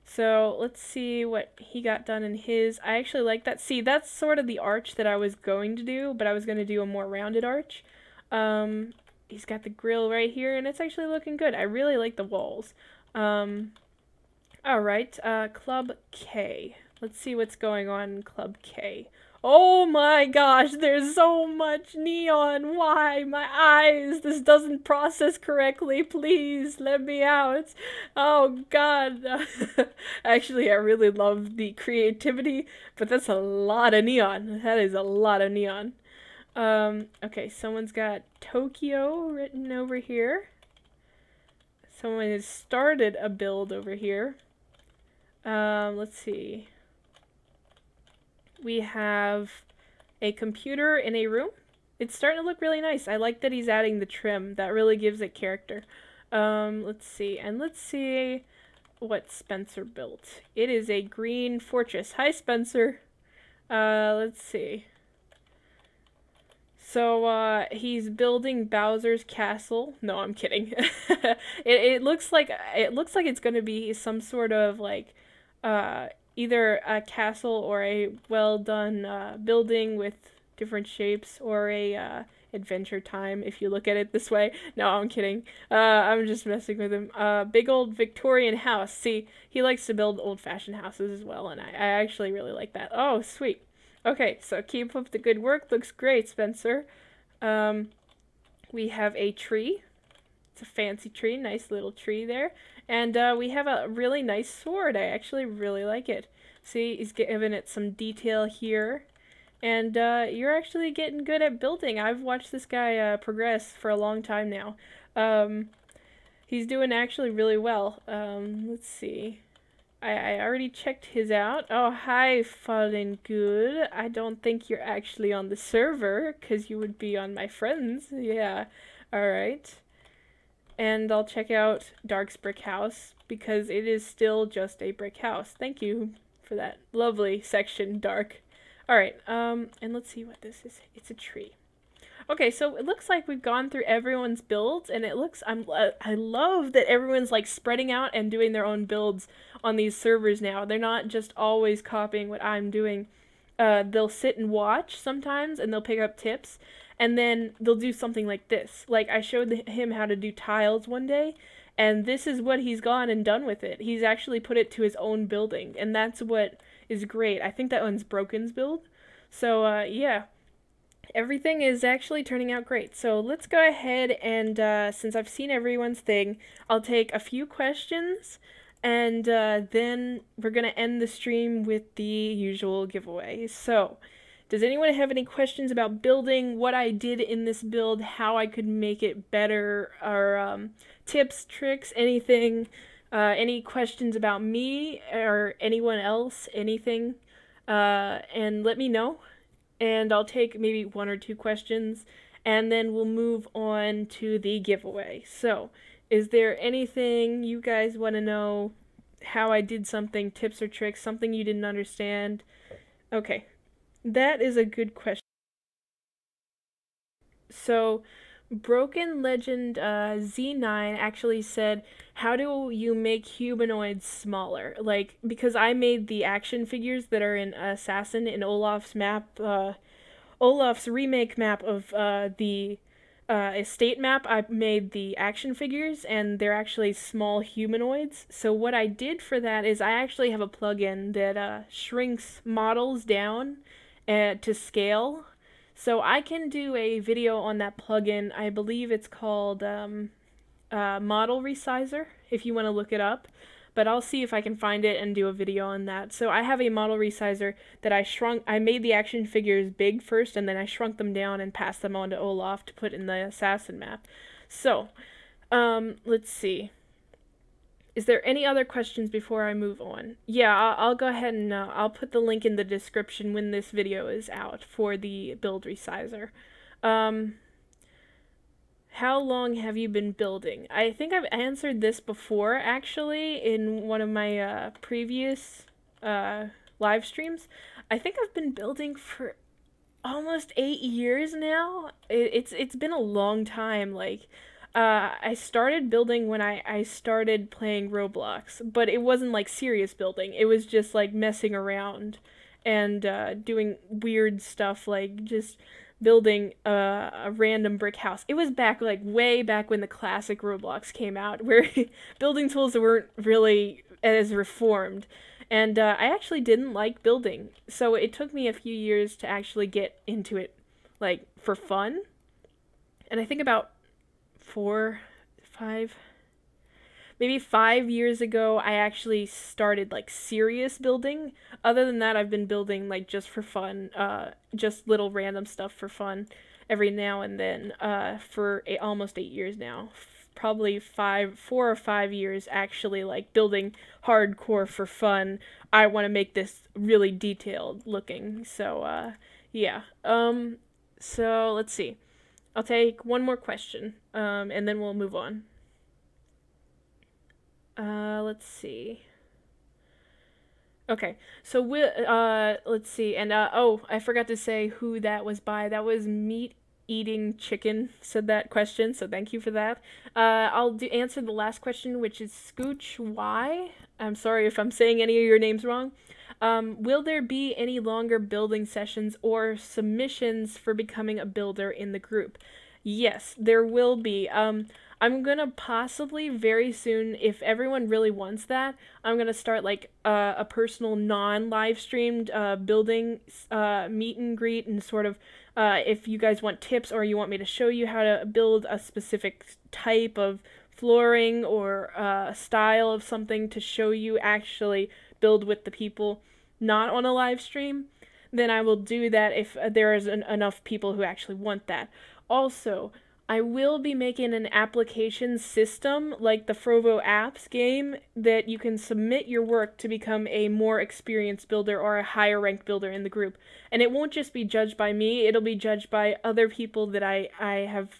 So let's see what he got done in his. I actually like that. See, that's sort of the arch that I was going to do, but I was going to do a more rounded arch. He's got the grill right here, and it's actually looking good. I really like the walls. All right, Club K. Let's see what's going on in Club K. Oh my gosh, there's so much neon. Why? My eyes. This doesn't process correctly. Please let me out. Oh god. Actually, I really love the creativity, but that's a lot of neon. That is a lot of neon. Okay, someone's got Tokyo written over here. Someone has started a build over here. Let's see. We have a computer in a room. It's starting to look really nice. I like that he's adding the trim. That really gives it character. Let's see. And let's see what Spencer built. It is a green fortress. Hi, Spencer. Let's see. So, he's building Bowser's castle. No, I'm kidding. it looks like it's gonna be some sort of like either a castle or a well done building with different shapes, or a Adventure Time if you look at it this way. No, I'm kidding. I'm just messing with him. Big old Victorian house. See, he likes to build old-fashioned houses as well, and I actually really like that. Oh, sweet. Okay, so keep up the good work. Looks great, Spencer. We have a tree. It's a fancy tree. Nice little tree there. And we have a really nice sword. I actually really like it. See, he's giving it some detail here. And you're actually getting good at building. I've watched this guy progress for a long time now. He's doing actually really well. Let's see. I already checked his out. Oh, hi, Fallen Good. I don't think you're actually on the server, because you would be on my friends. Yeah, alright. And I'll check out Dark's brick house, because it is still just a brick house. Thank you for that lovely section, Dark. Alright, and let's see what this is. It's a tree. Okay, so it looks like we've gone through everyone's builds, and it looks, I love that everyone's like spreading out and doing their own builds on these servers now. They're not just always copying what I'm doing. They'll sit and watch sometimes, and they'll pick up tips, and then they'll do something like this. Like, I showed him how to do tiles one day, and this is what he's gone and done with it. He's actually put it to his own building, and that's what is great. I think that one's Broken's build. So, yeah. Everything is actually turning out great. So let's go ahead and, since I've seen everyone's thing, I'll take a few questions, and then we're going to end the stream with the usual giveaway. So, does anyone have any questions about building, what I did in this build, how I could make it better, or tips, tricks, anything? Any questions about me or anyone else, anything? And let me know. And I'll take maybe 1 or 2 questions, and then we'll move on to the giveaway. So, is there anything you guys want to know, how I did something, tips or tricks, something you didn't understand? Okay, that is a good question. So, Broken Legend Z9 actually said, how do you make humanoids smaller? Like, because I made the action figures that are in Assassin in Olaf's map, Olaf's remake map of the estate map. I made the action figures, and they're actually small humanoids. So what I did for that is I actually have a plugin that shrinks models down to scale. So I can do a video on that plugin. I believe it's called Model Resizer, if you want to look it up. But I'll see if I can find it and do a video on that. So I have a Model Resizer that I made the action figures big first, and then I shrunk them down and passed them on to Olaf to put in the Assassin map. So, let's see. Is there any other questions before I move on? Yeah, I'll go ahead and I'll put the link in the description when this video is out for the build resizer. How long have you been building? I think I've answered this before, actually, in one of my previous live streams. I think I've been building for almost 8 years now. It's been a long time. Like, I started building when I started playing Roblox, but it wasn't like serious building. It was just like messing around and doing weird stuff, like just building a random brick house. It was back, like way back when the classic Roblox came out, where building tools weren't really as reformed. And I actually didn't like building, so it took me a few years to actually get into it, like for fun. And I think about 4, 5, maybe 5 years ago, I actually started like serious building. Other than that, I've been building like just for fun, just little random stuff for fun every now and then, for almost 8 years now. Probably 4 or 5 years actually like building hardcore for fun. I want to make this really detailed looking. So, yeah. So let's see. I'll take one more question, and then we'll move on. Let's see. Okay, so let's see, and oh, I forgot to say who that was by. That was Meat Eating Chicken said that question, so thank you for that. I'll answer the last question, which is Scooch Y. I'm sorry if I'm saying any of your names wrong. Will there be any longer building sessions or submissions for becoming a builder in the group? Yes, there will be. I'm gonna possibly very soon, if everyone really wants that, I'm gonna start like a personal non-live streamed building meet and greet, and sort of if you guys want tips or you want me to show you how to build a specific type of flooring or style of something to show you actually build with the people, not on a live stream, then I will do that if there is enough people who actually want that. Also, I will be making an application system like the Frovo Apps game that you can submit your work to become a more experienced builder or a higher ranked builder in the group. And it won't just be judged by me, it'll be judged by other people that I have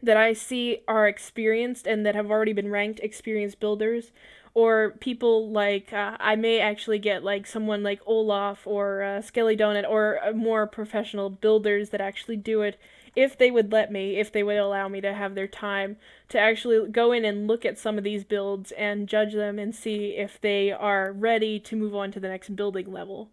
that I see are experienced and that have already been ranked experienced builders, or people like I may actually get like someone like Olaf or Skelly Donut or more professional builders that actually do it, if they would let me, if they would allow me to have their time to actually go in and look at some of these builds and judge them and see if they are ready to move on to the next building level.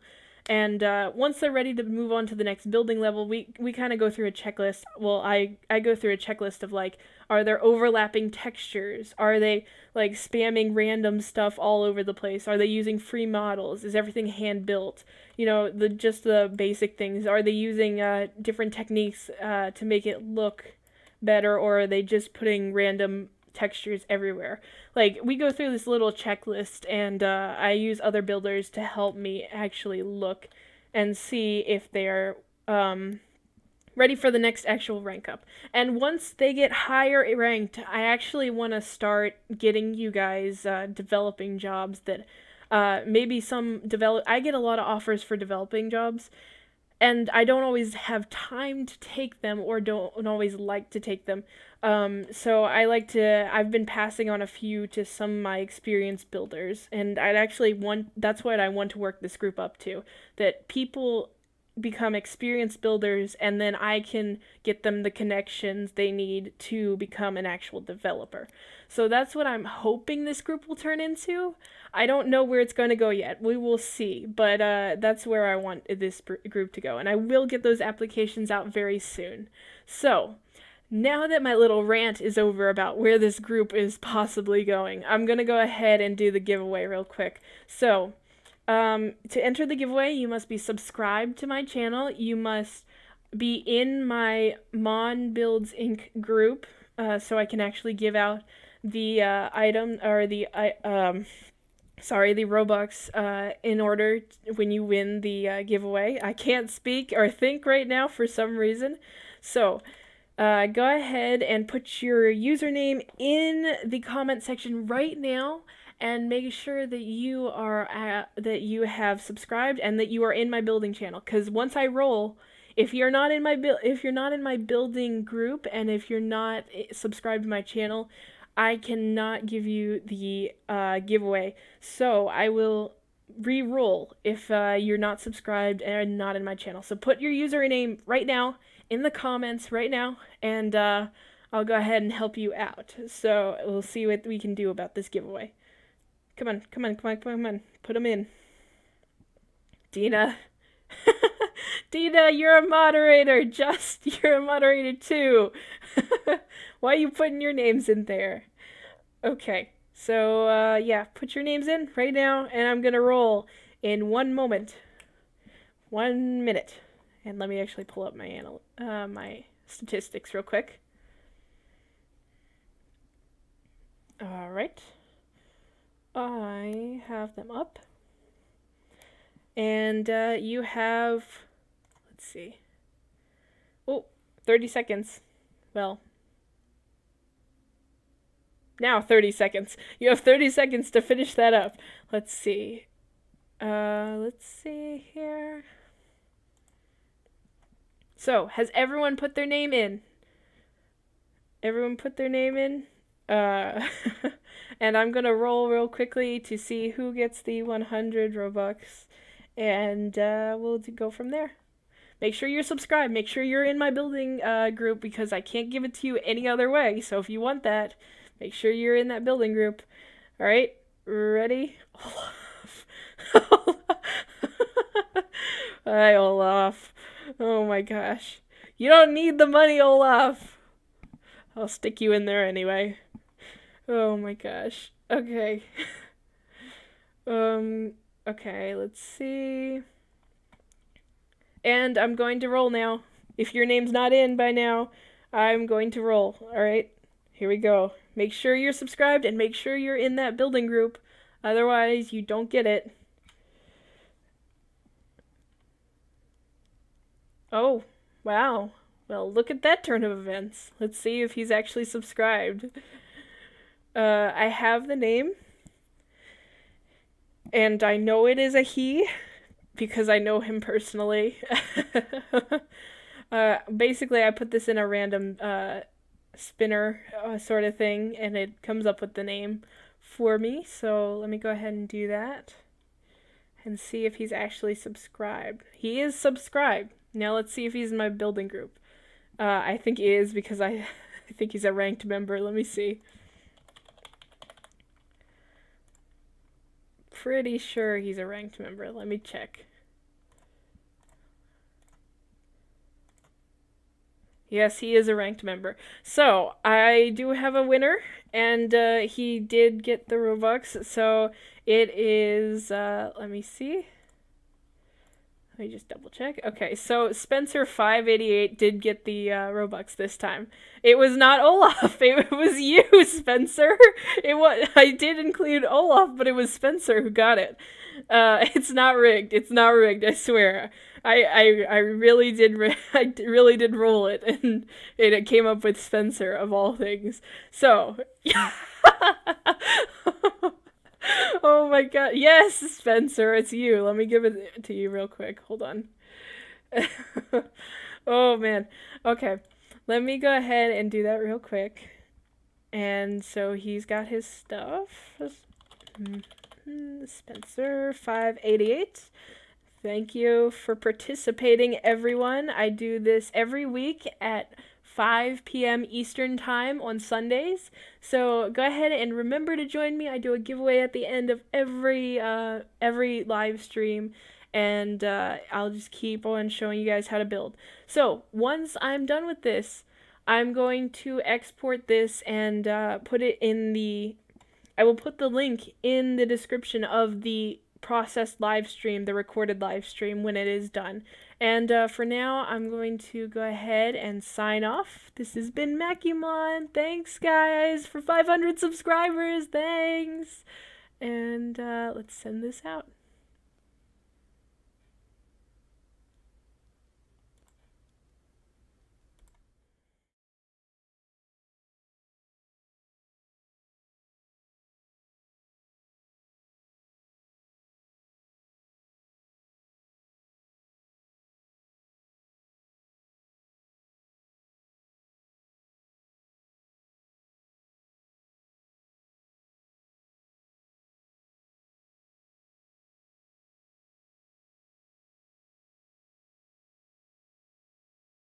And once they're ready to move on to the next building level, we kind of go through a checklist. Well, I go through a checklist of like, are there overlapping textures? Are they like spamming random stuff all over the place? Are they using free models? Is everything hand built? You know, just the basic things. Are they using different techniques to make it look better, or are they just putting random textures everywhere? Like, we go through this little checklist, and I use other builders to help me actually look and see if they're ready for the next actual rank up. And once they get higher ranked, I actually want to start getting you guys developing jobs that maybe I get a lot of offers for developing jobs, and I don't always have time to take them, or don't always like to take them. So I've been passing on a few to some of my experienced builders, and that's what I want to work this group up to, that people become experienced builders, and then I can get them the connections they need to become an actual developer. So that's what I'm hoping this group will turn into. I don't know where it's going to go yet. We will see, but that's where I want this group to go, and I will get those applications out very soon. So, now that my little rant is over about where this group is possibly going, I'm going to go ahead and do the giveaway real quick. So, to enter the giveaway, you must be subscribed to my channel. You must be in my Mon Builds Inc. group, so I can actually give out the item, or the Robux, in order when you win the giveaway. I can't speak or think right now for some reason, so go ahead and put your username in the comment section right now, and make sure that you have subscribed and that you are in my building channel. Because once I roll, if you're not in my building group, and if you're not subscribed to my channel, I cannot give you the giveaway. So I will re-roll if you're not subscribed and not in my channel. So put your username right now in the comments right now, and I'll go ahead and help you out. So we'll see what we can do about this giveaway. Come on, come on, come on, come on. Put them in. Dina. Dina, you're a moderator. You're a moderator too. Why are you putting your names in there? Okay, so yeah, put your names in right now, and I'm gonna roll in 1 moment. 1 minute. And let me actually pull up my my statistics real quick. All right. I have them up. And you have, let's see. Oh, 30 seconds. Well, now 30 seconds. You have 30 seconds to finish that up. Let's see. Let's see here. So, has everyone put their name in? Everyone put their name in? And I'm gonna roll real quickly to see who gets the 100 Robux. And we'll go from there. Make sure you're subscribed. Make sure you're in my building group because I can't give it to you any other way. So if you want that, make sure you're in that building group. All right, ready? Olaf. Hi, Olaf. Oh my gosh. You don't need the money, Olaf. I'll stick you in there anyway. Oh my gosh. Okay. Okay, let's see. And I'm going to roll now. If your name's not in by now, I'm going to roll. Alright, here we go. Make sure you're subscribed and make sure you're in that building group. Otherwise, you don't get it. Oh, wow. Well, look at that turn of events. Let's see if he's actually subscribed. I have the name. And I know it is a he, because I know him personally. Basically, I put this in a random spinner sort of thing, and it comes up with the name for me. So let me go ahead and do that, and see if he's actually subscribed. He is subscribed. Now let's see if he's in my building group. I think he is, because I think he's a ranked member. Let me see. Pretty sure he's a ranked member. Let me check. Yes, he is a ranked member. So, I do have a winner, and he did get the Robux. So, it is, let me see. Let me just double check. Okay, so Spencer588 did get the Robux this time. It was not Olaf. It was you, Spencer. I did include Olaf, but it was Spencer who got it. It's not rigged. It's not rigged. I swear. I really did. I really did roll it, and it came up with Spencer of all things. So. Oh my god. Yes, Spencer, it's you. Let me give it to you real quick. Hold on. Oh man. Okay. Let me go ahead and do that real quick. And so he's got his stuff. Spencer588. Thank you for participating, everyone. I do this every week at 5 p.m. Eastern Time on Sundays. So go ahead and remember to join me. I do a giveaway at the end of every live stream, and I'll just keep on showing you guys how to build. So once I'm done with this, I'm going to export this and put it in the... I will put the link in the description of the processed live stream, the recorded live stream, when it is done. And for now, I'm going to go ahead and sign off. This has been Macumon. Thanks, guys, for 500 subscribers. Thanks. And let's send this out.